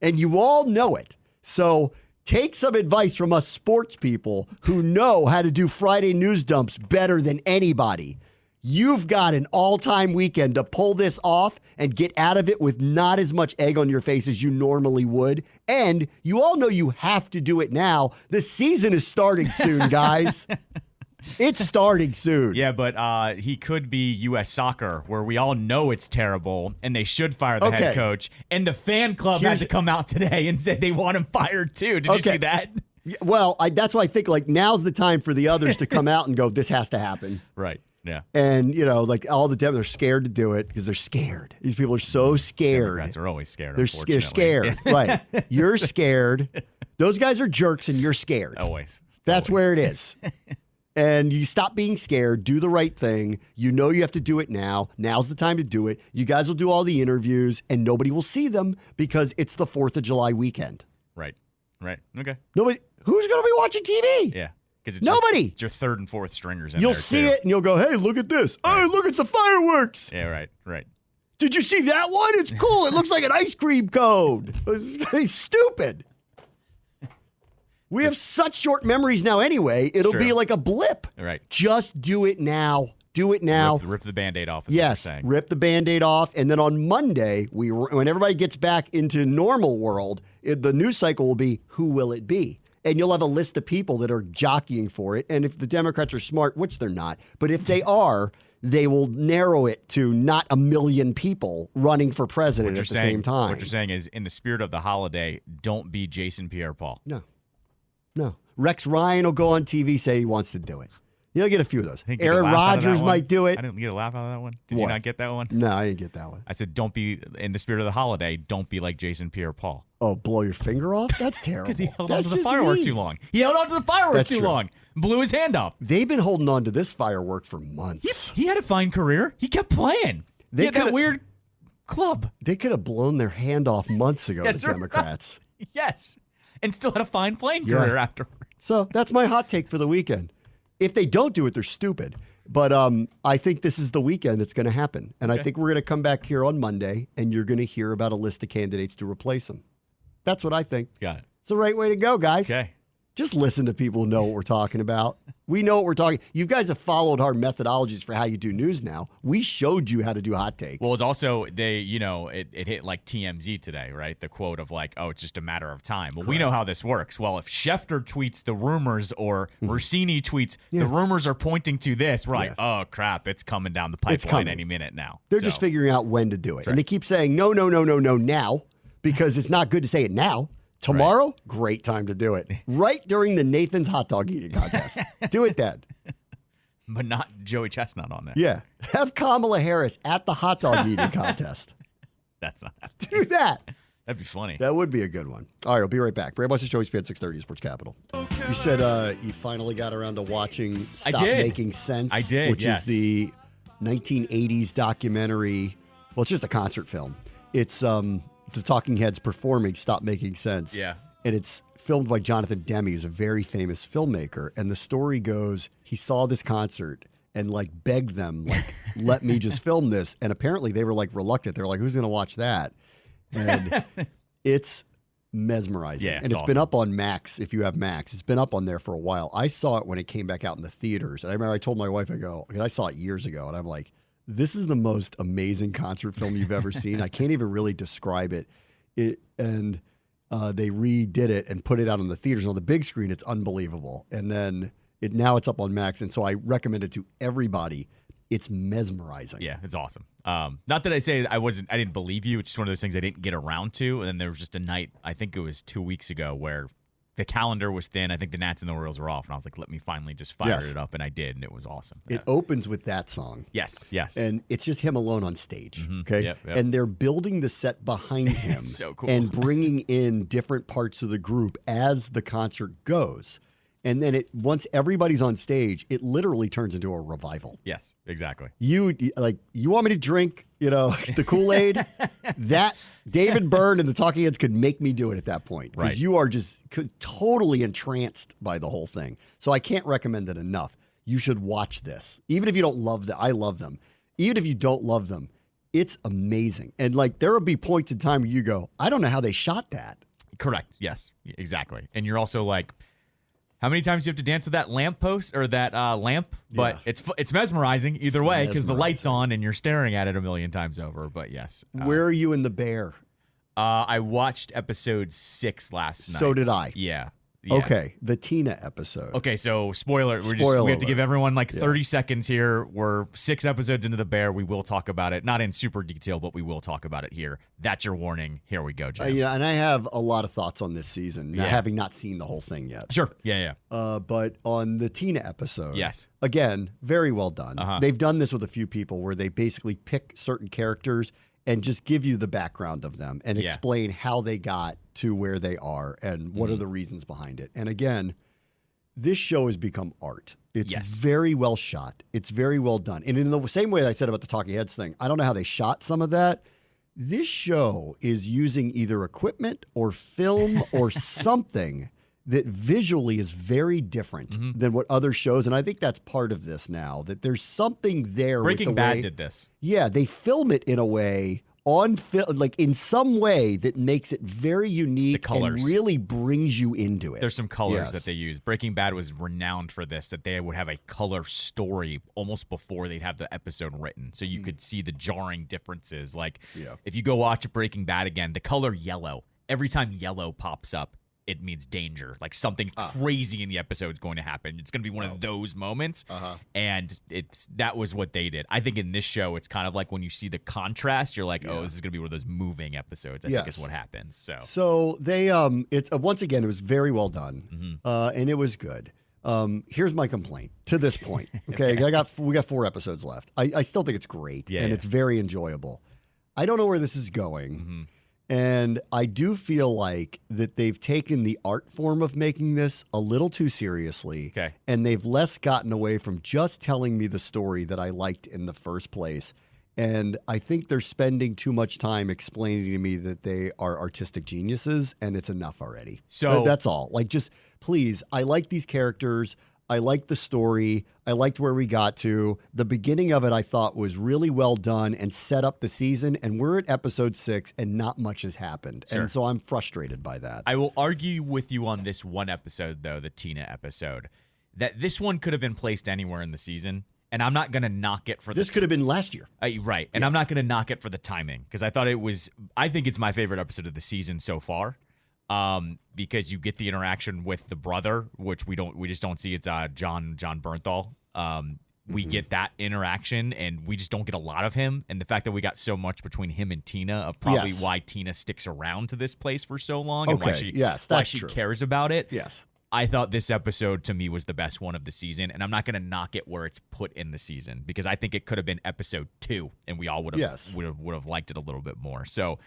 And you all know it. So take some advice from us sports people who know how to do Friday news dumps better than anybody. You've got an all-time weekend to pull this off and get out of it with not as much egg on your face as you normally would. And you all know you have to do it now. The season is starting soon, guys. It's starting soon. Yeah, but he could be U.S. Soccer, where we all know it's terrible, and they should fire the head coach. And the fan club had to come out today and said they want him fired too. Did you see that? Well, that's why I think now's the time for the others to come out and go, this has to happen. Right. Yeah. And, like all the Democrats are scared to do it because they're scared. These people are so scared. Democrats are always scared, They're scared. Right. You're scared. Those guys are jerks and you're scared. Always. That's where it is. And you stop being scared, do the right thing. You know you have to do it now. Now's the time to do it. You guys will do all the interviews and nobody will see them because it's the 4th of July weekend. Right. Okay. Nobody. Who's going to be watching TV? Yeah. Because nobody. It's your 3rd and 4th stringers in You'll there, see too. it and you'll go, hey, look at this. Right. Hey, look at the fireworks. Yeah, right. Did you see that one? It's cool. It looks like an ice cream cone. This is going to be stupid. We have such short memories now anyway. It'll be like a blip. Right. Just do it now. Do it now. Rip the Band-Aid off. Yes, rip the Band-Aid off. And then on Monday, when everybody gets back into normal world, the news cycle will be, who will it be? And you'll have a list of people that are jockeying for it. And if the Democrats are smart, which they're not, but if they are, they will narrow it to not a million people running for president at the same time. What you're saying is, in the spirit of the holiday, don't be Jason Pierre-Paul. No. Rex Ryan will go on TV, say he wants to do it. You'll get a few of those. Aaron Rodgers might do it. I didn't get a laugh out of that one. Did you not get that one? No, I didn't get that one. I said, don't be, in the spirit of the holiday, don't be like Jason Pierre-Paul. Oh, blow your finger off? That's terrible. Because he held on to the firework too long. He held on to the firework too long. Blew his hand off. They've been holding on to this firework for months. He had a fine career. He kept playing. He had that weird club. They could have blown their hand off months ago, the Democrats. Right. Yes. And still had a fine playing career afterwards. So that's my hot take for the weekend. If they don't do it, they're stupid. But I think this is the weekend it's going to happen. And I think we're going to come back here on Monday, and you're going to hear about a list of candidates to replace them. That's what I think. Got it. It's the right way to go, guys. Okay. Just listen to people who know what we're talking about. We know what we're talking. You guys have followed our methodologies for how you do news now. We showed you how to do hot takes. Well, it's also, it hit like TMZ today, right? The quote of like, oh, it's just a matter of time. Well, we know how this works. Well, if Schefter tweets the rumors or Rossini tweets, the rumors are pointing to this, we're like, oh, crap, it's coming down the pipeline any minute now. They're just figuring out when to do it. And they keep saying, no, now, because it's not good to say it now. Tomorrow, great time to do it. Right during the Nathan's hot dog eating contest. Do it then. But not Joey Chestnut on there. Yeah. Have Kamala Harris at the hot dog eating contest. That's not happening. Do that. That'd be funny. That would be a good one. All right, I'll be right back. Bram Bush's Show, ESPN 630 Sports Capital. You said you finally got around to watching Stop Making Sense. I did, Which is the 1980s documentary. Well, it's just a concert film. It's the Talking Heads performing Stop Making Sense. Yeah. And it's filmed by Jonathan Demme, who's a very famous filmmaker. And the story goes, he saw this concert and like begged them, like, let me just film this. And apparently they were like reluctant. They were like, who's going to watch that? And it's mesmerizing. Yeah, and it's been up on Max, if you have Max. It's been up on there for a while. I saw it when it came back out in the theaters. And I remember I told my wife, because I saw it years ago, and I'm like, this is the most amazing concert film you've ever seen. I can't even really describe it. They redid it and put it out on the theaters. On the big screen, it's unbelievable. And then now it's up on Max. And so I recommend it to everybody. It's mesmerizing. Yeah, it's awesome. Not that I say I didn't believe you. It's just one of those things I didn't get around to. And then there was just a night, I think it was 2 weeks ago, where the calendar was thin. I think the Nats and the Orioles were off. And I was like, let me finally just fire it up. And I did. And it was awesome. It opens with that song. Yes. And it's just him alone on stage. Mm-hmm. Okay. Yep. And they're building the set behind him. So cool. And bringing in different parts of the group as the concert goes. And then once everybody's on stage, it literally turns into a revival. Yes, exactly. You want me to drink, the Kool-Aid? That David Byrne and the Talking Heads could make me do it at that point. Because you are just totally entranced by the whole thing. So I can't recommend it enough. You should watch this. Even if you don't love them. I love them. Even if you don't love them, it's amazing. And there will be points in time where you go, I don't know how they shot that. Correct. Yes, exactly. And you're also like, how many times do you have to dance with that lamp post or that lamp? But it's mesmerizing either way because the light's on and you're staring at it a million times over. But yes. Where are you in The Bear? I watched episode 6 last night. So did I. Yeah. Yeah. Okay, the Tina episode. Okay, so spoiler. We have to give everyone 30 seconds here. We're 6 episodes into The Bear. We will talk about it. Not in super detail, but we will talk about it here. That's your warning. Here we go, Jim. And I have a lot of thoughts on this season, having not seen the whole thing yet. Sure. Yeah. But on the Tina episode, yes. Again, very well done. They've done this with a few people where they basically pick certain characters and just give you the background of them and explain how they got to where they are and what are the reasons behind it. And again, this show has become art. It's very well shot. It's very well done. And in the same way that I said about the Talking Heads thing, I don't know how they shot some of that. This show is using either equipment or film or something that visually is very different than what other shows. And I think that's part of this now, that there's something there. Breaking Bad did this. Yeah, they film it in a way in some way that makes it very unique and really brings you into it. There's some colors that they use. Breaking Bad was renowned for this, that they would have a color story almost before they'd have the episode written. So you could see the jarring differences. If you go watch Breaking Bad again, the color yellow, every time yellow pops up, it means danger. Something crazy in the episode is going to happen. It's going to be one of those moments. And that was what they did. I think in this show, it's kind of like when you see the contrast, you're like, oh, this is going to be one of those moving episodes. I think is what happens. So they, it's once again, it was very well done. And it was good. Here's my complaint to this point. Okay. We got 4 episodes left. I still think it's great and it's very enjoyable. I don't know where this is going. And I do feel like that they've taken the art form of making this a little too seriously. Okay. And they've less gotten away from just telling me the story that I liked in the first place. And I think they're spending too much time explaining to me that they are artistic geniuses, and it's enough already. So that's all. Just please, I like these characters. I liked the story. I liked where we got to. The beginning of it, I thought, was really well done and set up the season. And we're at episode 6, and not much has happened. Sure. And so I'm frustrated by that. I will argue with you on this one episode, though, the Tina episode, that this one could have been placed anywhere in the season. And I'm not going to knock it for this could have been last year. Right. And I'm not going to knock it for the timing, because I think it's my favorite episode of the season so far. Because you get the interaction with the brother, which we just don't see. It's John Bernthal. We get that interaction, and we just don't get a lot of him. And the fact that we got so much between him and Tina of probably why Tina sticks around to this place for so long and why she cares about it. Yes. I thought this episode to me was the best one of the season, and I'm not going to knock it where it's put in the season, because I think it could have been episode 2, and we all would have liked it a little bit more. So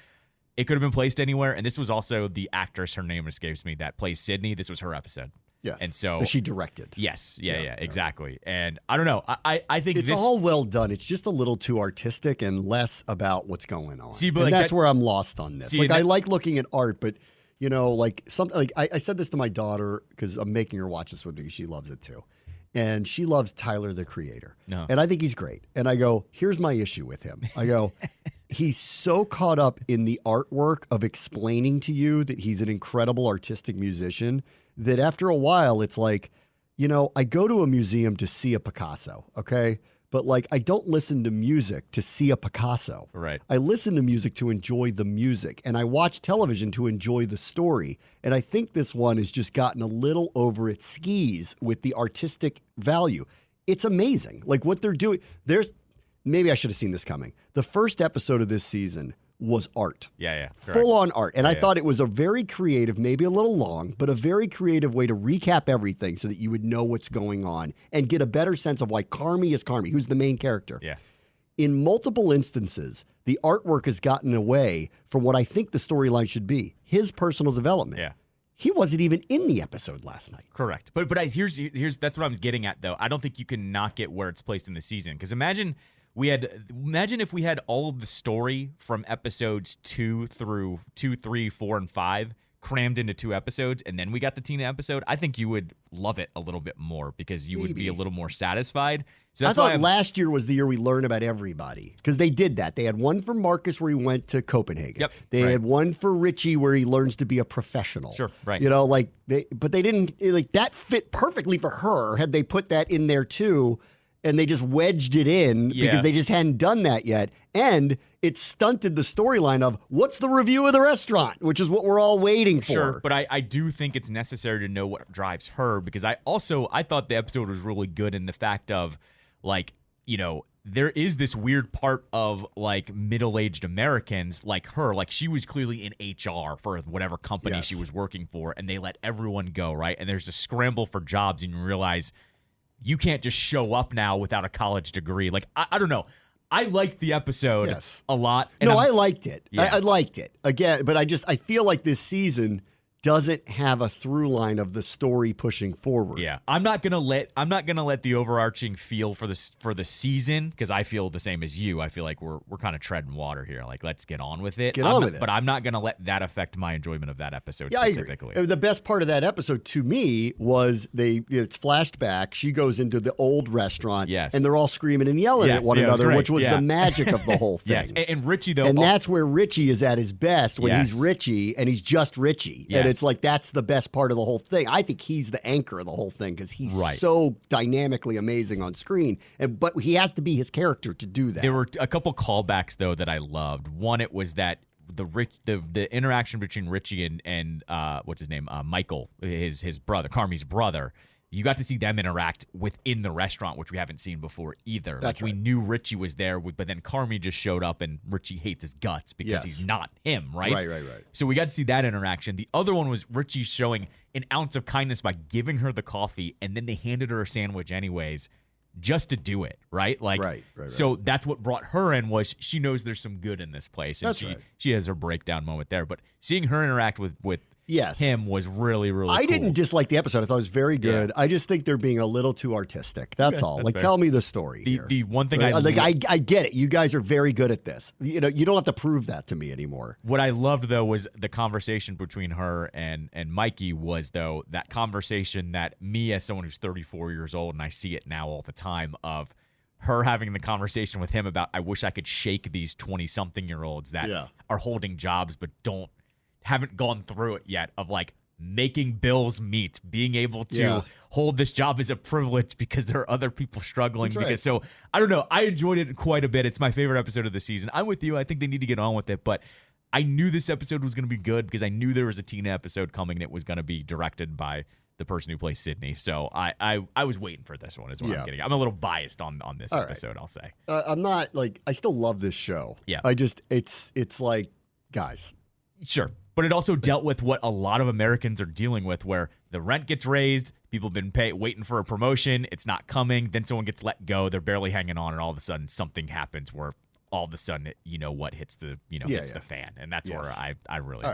it could have been placed anywhere, and this was also the actress, her name escapes me, that plays Sydney. This was her episode. Yes. And so that she directed. Yes. Yeah, exactly. And I don't know. I think it's all well done. It's just a little too artistic and less about what's going on. See, but and that's where I'm lost on this. I like looking at art, but I said this to my daughter because I'm making her watch this with me because she loves it too. And she loves Tyler, the Creator. No. And I think he's great. And I go, here's my issue with him. I go, he's so caught up in the artwork of explaining to you that he's an incredible artistic musician that after a while it's like, I go to a museum to see a Picasso, okay? But I don't listen to music to see a Picasso. Right. I listen to music to enjoy the music, and I watch television to enjoy the story. And I think this one has just gotten a little over its skis with the artistic value. It's amazing. What they're doing. Maybe I should have seen this coming. The first episode of this season was art. Yeah. Full on art. And I thought it was a very creative, maybe a little long, but a very creative way to recap everything so that you would know what's going on and get a better sense of why Carmi is Carmi, who's the main character. Yeah. In multiple instances, the artwork has gotten away from what I think the storyline should be, his personal development. Yeah. He wasn't even in the episode last night. Correct. But here's that's what I'm getting at, though. I don't think you can knock it where it's placed in the season, because imagine if we had all of the story from episodes 2 through 2, 3, 4, and 5 crammed into 2 episodes, and then we got the Tina episode. I think you would love it a little bit more because you would be a little more satisfied. So that's I thought last year was the year we learned about everybody, because they did that. They had one for Marcus where he went to Copenhagen. Yep. They had one for Richie where he learns to be a professional. Sure, right. But they didn't that fit perfectly for her had they put that in there too. and they just wedged it in because they just hadn't done that yet. And it stunted the storyline of what's the review of the restaurant, which is what we're all waiting for. Sure, but I do think it's necessary to know what drives her, because I thought the episode was really good in the fact of, like, you know, there is this weird part of, like, middle-aged Americans like her. Like, she was clearly in HR for whatever company she was working for, and they let everyone go, right? And there's a scramble for jobs, and you realize you can't just show up now without a college degree. Like, I don't know. I liked the episode a lot. And I liked it. Yeah. I liked it. Again, but I feel like this season doesn't have a through line of the story pushing forward. Yeah. I'm not gonna let the overarching feel for the season, because I feel the same as you. I feel like we're kind of treading water here. Like, let's get on with it. But I'm not gonna let that affect my enjoyment of that episode specifically. The best part of that episode to me was it's flashed back. She goes into the old restaurant, and they're all screaming and yelling at one another, which was the magic of the whole thing. Yes. And Richie, though, and that's where Richie is at his best, when he's Richie and he's just Richie. And it's like, that's the best part of the whole thing. I think he's the anchor of the whole thing, because he's so dynamically amazing on screen. But he has to be his character to do that. There were a couple callbacks, though, that I loved. One, it was that the interaction between Richie and what's his name, Michael, his brother, Carmi's brother. You got to see them interact within the restaurant, which we haven't seen before either. That's we knew Richie was there, but then Carmi just showed up, and Richie hates his guts because he's not him, right? Right. So we got to see that interaction. The other one was Richie showing an ounce of kindness by giving her the coffee, and then they handed her a sandwich anyways, just to do it, right? Like, right. So that's what brought her in, was she knows there's some good in this place, and she has her breakdown moment there. But seeing her interact with him was really, really cool. I didn't dislike the episode. I thought it was very good. I just think they're being a little too artistic. That's all. Like, tell me the story here. The one thing I get it. You guys are very good at this. You know, you don't have to prove that to me anymore. What I loved, though, was the conversation between her and Mikey was, though, that conversation that me, as someone who's 34 years old, and I see it now all the time, of her having the conversation with him about, I wish I could shake these 20-something-year-olds that are holding jobs but haven't gone through it yet, of, like, making bills meet, being able to hold this job is a privilege because there are other people struggling. So I don't know. I enjoyed it quite a bit. It's my favorite episode of the season. I'm with you. I think they need to get on with it, but I knew this episode was going to be good because I knew there was a Tina episode coming, and it was going to be directed by the person who plays Sydney. So I was waiting for this one, is what I'm getting. I'm a little biased on this episode, I'll say. I'm not, like, I still love this show. Yeah. I just, it's like, guys. Sure. But it also dealt with what a lot of Americans are dealing with, where the rent gets raised, people have been waiting for a promotion, it's not coming, then someone gets let go, they're barely hanging on, and all of a sudden something happens where all of a sudden hits the hits the fan, and that's where I really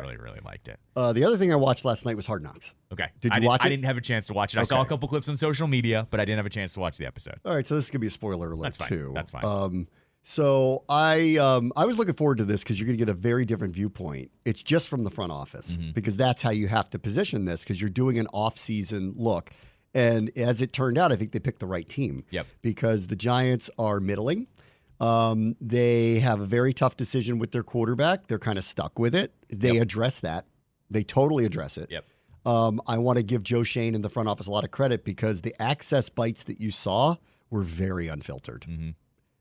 liked it. The other thing I watched last night was Hard Knocks. Okay, did you watch it? I didn't have a chance to watch it. I saw a couple clips on social media, but I didn't have a chance to watch the episode. All right, so this could be a spoiler alert. That's fine. Too. That's fine. So I was looking forward to this because you're going to get a very different viewpoint. It's just from the front office, because that's how you have to position this, because you're doing an off-season look. And as it turned out, I think they picked the right team. Yep. Because the Giants are middling. They have a very tough decision with their quarterback. They're kind of stuck with it. They address that. They totally address it. Yep. I want to give Joe Shane in the front office a lot of credit, because the access bites that you saw were very unfiltered.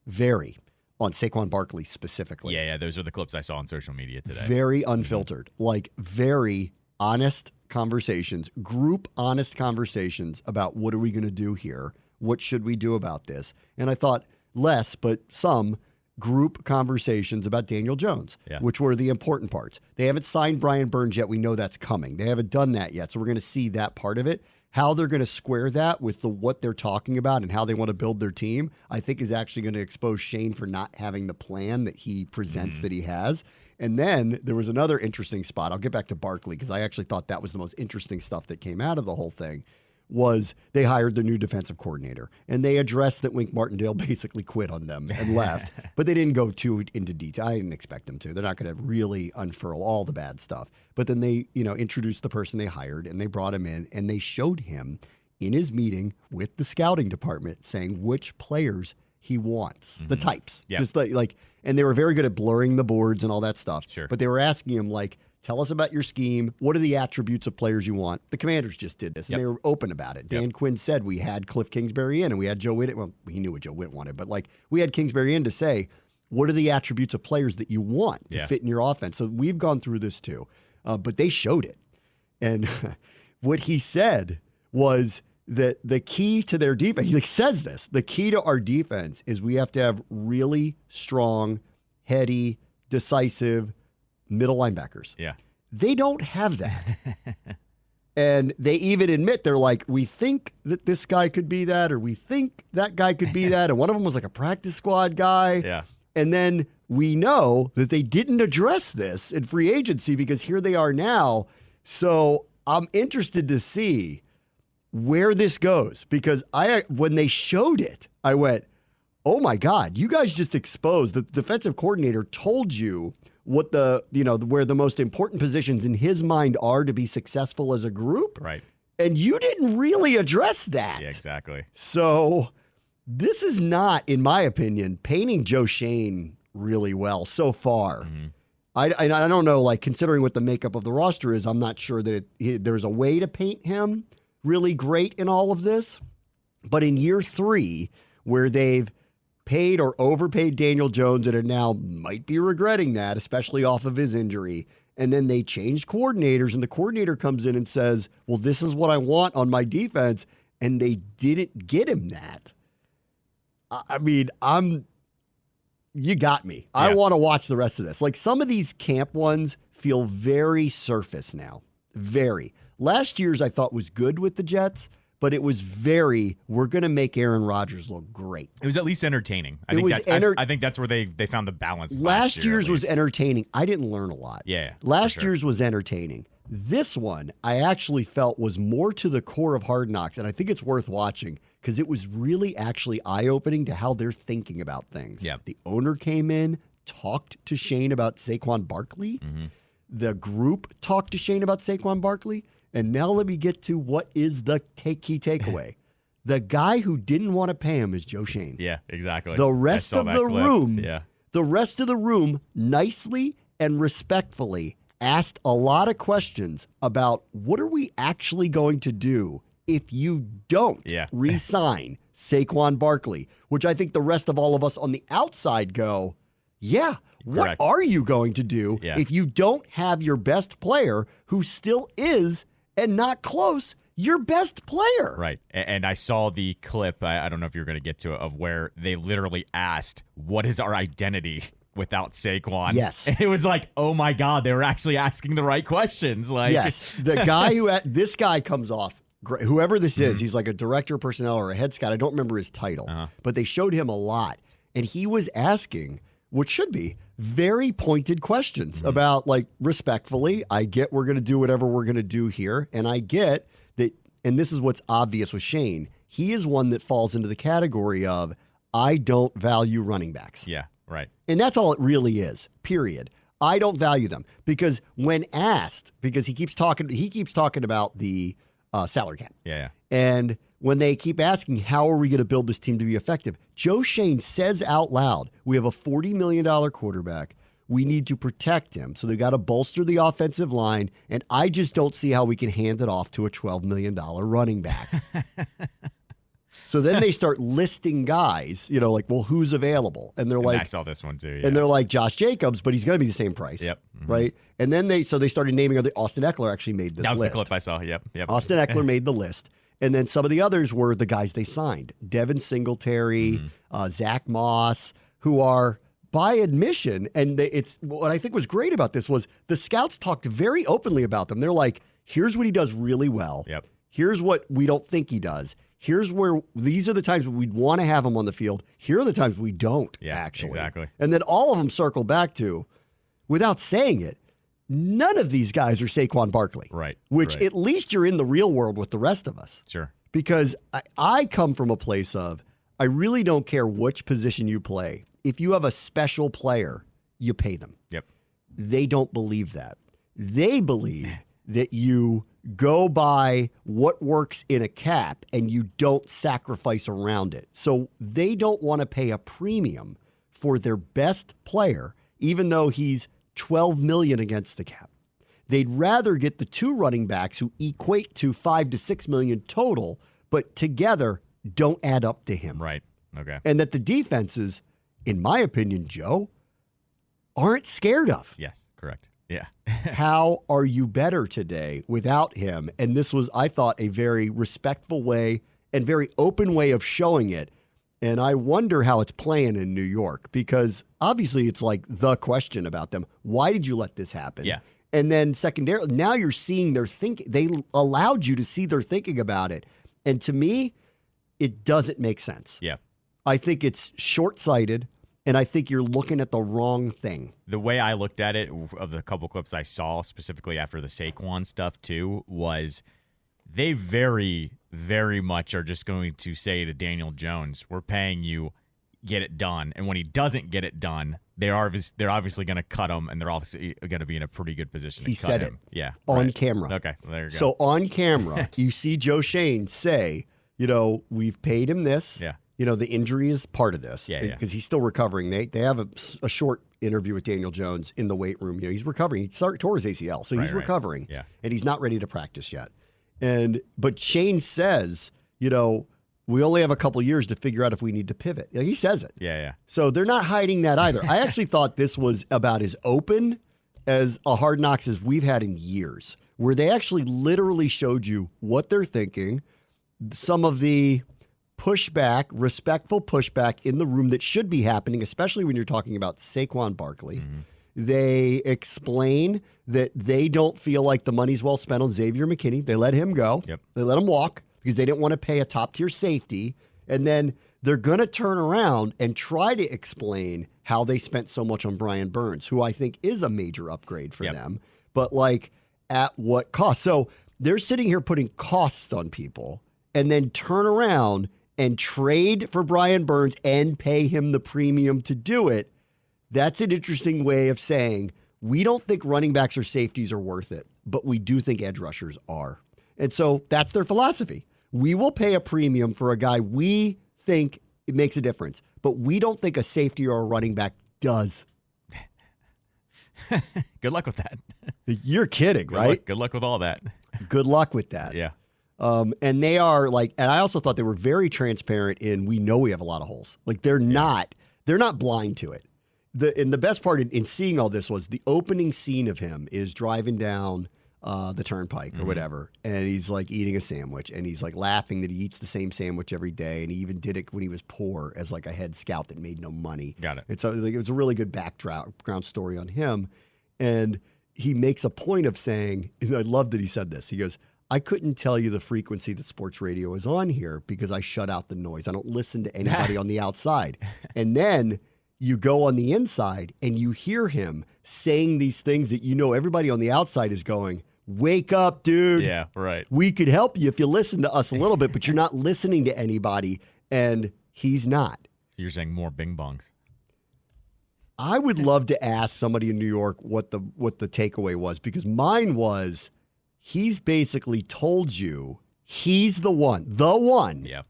Very. On Saquon Barkley specifically. Yeah, those are the clips I saw on social media today. Very unfiltered. Like, very honest conversations, group honest conversations about what are we going to do here? What should we do about this? And I thought less, but some group conversations about Daniel Jones, which were the important parts. They haven't signed Brian Burns yet. We know that's coming. They haven't done that yet, so we're going to see that part of it. How they're going to square that with what they're talking about and how they want to build their team, I think is actually going to expose Shane for not having the plan that he presents that he has. And then there was another interesting spot. I'll get back to Barkley, because I actually thought that was the most interesting stuff that came out of the whole thing, was they hired their new defensive coordinator. And they addressed that Wink Martindale basically quit on them and left. But they didn't go too into detail. I didn't expect them to. They're not going to really unfurl all the bad stuff. But then they, introduced the person they hired, and they brought him in, and they showed him in his meeting with the scouting department saying which players he wants, the types. Yeah. Just like, and they were very good at blurring the boards and all that stuff. Sure. But they were asking him, like, Tell us about your scheme. What are the attributes of players you want? The Commanders just did this, and they were open about it. Dan Quinn said we had Cliff Kingsbury in, and we had Joe Witt. Well, he knew what Joe Witt wanted, but we had Kingsbury in to say, what are the attributes of players that you want to fit in your offense? So we've gone through this too, but they showed it. And what he said was that the key to their defense, he says this, the key to our defense is we have to have really strong, heady, decisive middle linebackers. Yeah. They don't have that. And they even admit, they're like, we think that this guy could be that, or we think that guy could be that. And one of them was like a practice squad guy. Yeah. And then we know that they didn't address this in free agency because here they are now. So I'm interested to see where this goes, because when they showed it, I went, oh my God, you guys just exposed that the defensive coordinator told you what where the most important positions in his mind are to be successful as a group. Right. And you didn't really address that. Yeah, exactly. So this is not, in my opinion, painting Joe Schoen really well so far. Mm-hmm. I don't know, considering what the makeup of the roster is, I'm not sure that there's a way to paint him really great in all of this. But in year 3, where they've paid or overpaid Daniel Jones and now might be regretting that, especially off of his injury, and then they changed coordinators, and the coordinator comes in and says, well, this is what I want on my defense, and they didn't get him that. I mean, you got me. Yeah. I want to watch the rest of this. Some of these camp ones feel very surface now. Very. Last year's I thought was good with the Jets, but it was we're going to make Aaron Rodgers look great. It was at least entertaining. I think that's where they found the balance. Last year's was entertaining. I didn't learn a lot. Yeah. Last year's was entertaining. This one I actually felt was more to the core of Hard Knocks, and I think it's worth watching because it was really actually eye-opening to how they're thinking about things. Yeah. The owner came in, talked to Shane about Saquon Barkley. Mm-hmm. The group talked to Shane about Saquon Barkley. And now let me get to what is the key takeaway. The guy who didn't want to pay him is Joe Schoen. Yeah, exactly. The rest of the room nicely and respectfully asked a lot of questions about what are we actually going to do if you don't re-sign Saquon Barkley, which I think the rest of all of us on the outside go, yeah, what are you going to do if you don't have your best player who still is and not close, your best player? Right. And I saw the clip, I don't know if you're going to get to it, of where they literally asked, what is our identity without Saquon? Yes. And it was like, oh my God, they were actually asking the right questions. Yes. The guy this guy comes off, whoever this is, he's like a director of personnel or a head scout. I don't remember his title, but they showed him a lot. And he was asking what should be very pointed questions about, respectfully, I get we're going to do whatever we're going to do here. And I get that, and this is what's obvious with Shane, he is one that falls into the category of, I don't value running backs. Yeah, right. And that's all it really is, period. I don't value them because when asked, because he keeps talking about the salary cap. Yeah. And when they keep asking, how are we going to build this team to be effective? Joe Schoen says out loud, we have a $40 million quarterback. We need to protect him. So they've got to bolster the offensive line. And I just don't see how we can hand it off to a $12 million running back. So then they start listing guys, well, who's available? And they're I saw this one too. Yeah. And they're like, Josh Jacobs, but he's going to be the same price. Yep. Mm-hmm. Right? And then they started naming other. Austin Eckler actually made this list. That was the clip I saw. Yep. Austin Eckler made the list. And then some of the others were the guys they signed. Devin Singletary, Zach Moss, who are, by admission, and it's what I think was great about this was the scouts talked very openly about them. They're like, here's what he does really well. Yep. Here's what we don't think he does. Here's where these are the times we'd want to have him on the field. Here are the times we don't, actually. Exactly. And then all of them circle back to, without saying it, none of these guys are Saquon Barkley. Right. Which at least you're in the real world with the rest of us. Sure. Because I come from a place of, I really don't care which position you play. If you have a special player, you pay them. Yep. They don't believe that. They believe that you go by what works in a cap and you don't sacrifice around it. So they don't want to pay a premium for their best player, even though he's $12 million against the cap. they'd rather get the 2 running backs who equate to $5 to $6 million total, but together don't add up to him. Right. Okay. And that the defenses, in my opinion, Joe, aren't scared of. Yes, correct. Yeah. How are you better today without him? And this was, I thought, a very respectful way and very open way of showing it. And I wonder how it's playing in New York, because obviously it's like the question about them. Why did you let this happen? Yeah. And then secondarily, now you're seeing their thinking. They allowed you to see their thinking about it. And to me, it doesn't make sense. Yeah. I think it's short-sighted, and I think you're looking at the wrong thing. The way I looked at it, of the couple clips I saw, specifically after the Saquon stuff too, was they very, very much are just going to say to Daniel Jones, we're paying you, get it done. And when he doesn't get it done, they're obviously going to cut him, and they're obviously going to be in a pretty good position to cut him. He said it. Yeah. On camera. Okay, well, there you go. So on camera, you see Joe Shane say, we've paid him this. Yeah. The injury is part of this because he's still recovering. They have a short interview with Daniel Jones in the weight room. He's recovering. He tore his ACL, so he's recovering. Yeah. And he's not ready to practice yet. But Shane says, we only have a couple years to figure out if we need to pivot. He says it. Yeah. So they're not hiding that either. I actually thought this was about as open as a Hard Knocks as we've had in years, where they actually literally showed you what they're thinking, some of the pushback, respectful pushback in the room that should be happening, especially when you're talking about Saquon Barkley. Mm-hmm. They explain that they don't feel like the money's well spent on Xavier McKinney. They let him go. Yep. They let him walk because they didn't want to pay a top-tier safety. And then they're going to turn around and try to explain how they spent so much on Brian Burns, who I think is a major upgrade for them. But, at what cost? So they're sitting here putting costs on people and then turn around and trade for Brian Burns and pay him the premium to do it. That's an interesting way of saying we don't think running backs or safeties are worth it, but we do think edge rushers are. And so that's their philosophy. We will pay a premium for a guy we think it makes a difference, but we don't think a safety or a running back does. Good luck with that. You're kidding, right? Good luck with all that. Good luck with that. Yeah. And they are and I also thought they were very transparent in, we know we have a lot of holes. They're not blind to it. And the best part in seeing all this was the opening scene of him is driving down the turnpike or whatever. And he's eating a sandwich, and he's laughing that he eats the same sandwich every day. And he even did it when he was poor as a head scout that made no money. Got it. And so it was a really good background story on him. And he makes a point of saying, and I love that he said this. He goes, I couldn't tell you the frequency that sports radio is on here because I shut out the noise. I don't listen to anybody on the outside. And then you go on the inside and you hear him saying these things that everybody on the outside is going, wake up, dude. Yeah, right. We could help you if you listen to us a little bit, but you're not listening to anybody. And he's not. So you're saying more bing bongs. I would love to ask somebody in New York what the takeaway was, because mine was, he's basically told you he's the one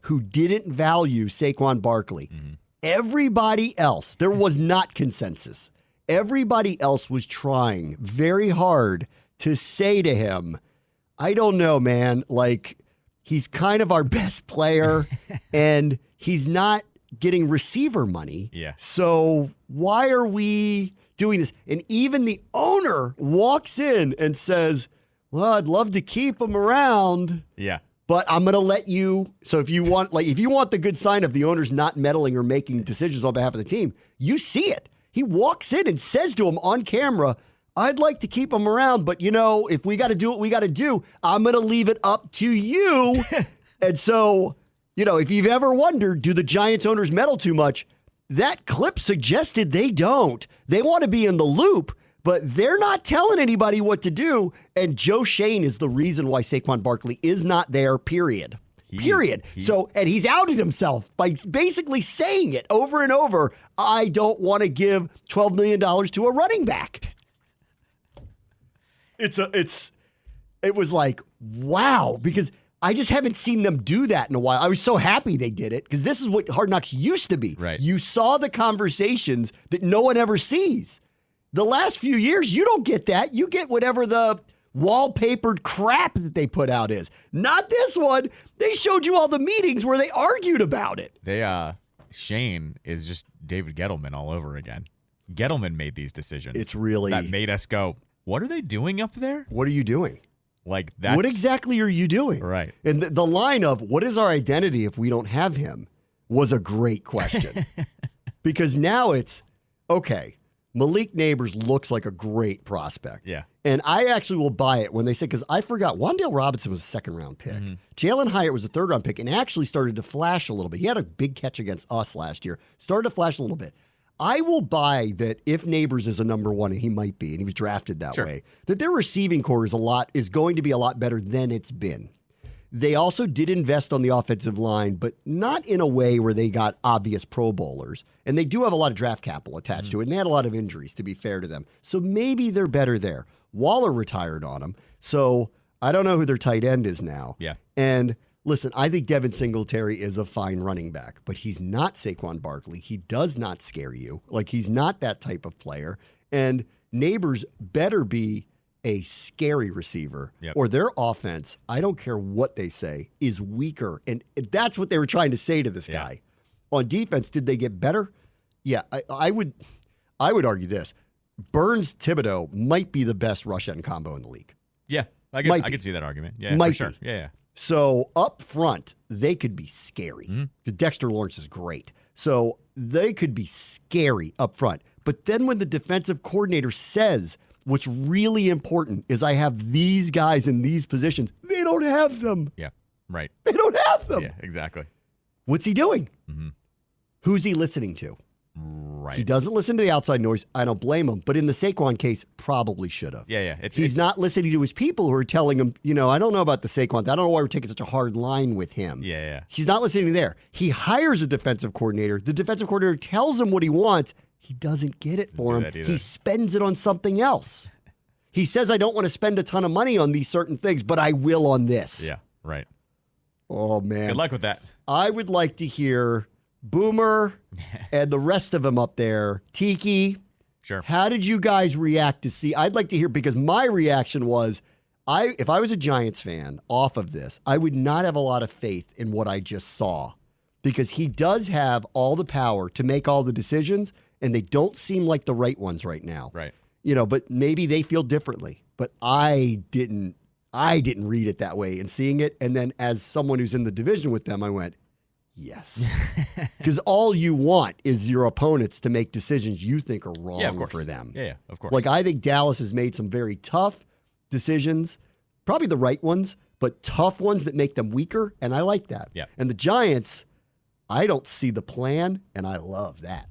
who didn't value Saquon Barkley. Mm-hmm. Everybody else, there was not consensus. Everybody else was trying very hard to say to him, I don't know, man, he's kind of our best player and he's not getting receiver money. Yeah. So why are we doing this? And even the owner walks in and says, well, I'd love to keep him around. Yeah. But I'm going to let you. So if you want the good sign of the owner's not meddling or making decisions on behalf of the team, you see it. He walks in and says to him on camera, I'd like to keep him around, but if we got to do what we got to do, I'm going to leave it up to you. And so, if you've ever wondered, do the Giants owners meddle too much? That clip suggested they don't. They want to be in the loop, but they're not telling anybody what to do. And Joe Shane is the reason why Saquon Barkley is not there, period. And he's outed himself by basically saying it over and over. I don't want to give $12 million to a running back. It was wow, because I just haven't seen them do that in a while. I was so happy they did it because this is what Hard Knocks used to be. Right. You saw the conversations that no one ever sees. The last few years, you don't get that. You get whatever the wallpapered crap that they put out is. Not this one. They showed you all the meetings where they argued about it. Shane is just David Gettleman all over again. Gettleman made these decisions. It's really that made us go, what are they doing up there? What are you doing? Like that. What exactly are you doing? Right. And the line of what is our identity if we don't have him was a great question. Because now it's, okay, Malik Neighbors looks like a great prospect. Yeah. And I actually will buy it when they say, because I forgot, Wan'Dale Robinson was a second-round pick. Mm-hmm. Jalen Hyatt was a third-round pick and actually started to flash a little bit. He had a big catch against us last year. Started to flash a little bit. I will buy that if Neighbors is a number one, and he might be, and he was drafted that way, that their receiving core is going to be a lot better than it's been. They also did invest on the offensive line, but not in a way where they got obvious Pro Bowlers. And they do have a lot of draft capital attached to it, and they had a lot of injuries, to be fair to them. So maybe they're better there. Waller retired on them, so I don't know who their tight end is now. Yeah. And listen, I think Devin Singletary is a fine running back, but he's not Saquon Barkley. He does not scare you. Like, he's not that type of player. And Neighbors better be a scary receiver, or their offense, I don't care what they say, is weaker. And that's what they were trying to say to this guy. On defense, did they get better? Yeah, I would argue this. Burns-Thibodeau might be the best rush end combo in the league. Yeah, I could see that argument. Yeah, might for sure. Be. Yeah. So up front, they could be scary. Mm-hmm. Dexter Lawrence is great. So they could be scary up front. But then when the defensive coordinator says, what's really important is I have these guys in these positions, they don't have them. Yeah, right. They don't have them. Yeah, exactly. What's he doing? Mm-hmm. Who's he listening to? Right. He doesn't listen to the outside noise. I don't blame him. But in the Saquon case, probably should have. Yeah. He's not listening to his people who are telling him, I don't know about the Saquon. I don't know why we're taking such a hard line with him. Yeah. He's not listening there. He hires a defensive coordinator. The defensive coordinator tells him what he wants. He doesn't get it for him. He spends it on something else. He says, I don't want to spend a ton of money on these certain things, but I will on this. Yeah, right. Oh, man. Good luck with that. I would like to hear Boomer and the rest of them up there. Tiki. Sure. How did you guys react to see? I'd like to hear, because my reaction was, if I was a Giants fan off of this, I would not have a lot of faith in what I just saw, because he does have all the power to make all the decisions, and they don't seem like the right ones right now. Right. But maybe they feel differently. But I didn't read it that way and seeing it. And then as someone who's in the division with them, I went, yes. Because all you want is your opponents to make decisions you think are wrong for them. Yeah, of course. Like, I think Dallas has made some very tough decisions, probably the right ones, but tough ones that make them weaker. And I like that. Yeah. And the Giants, I don't see the plan, and I love that.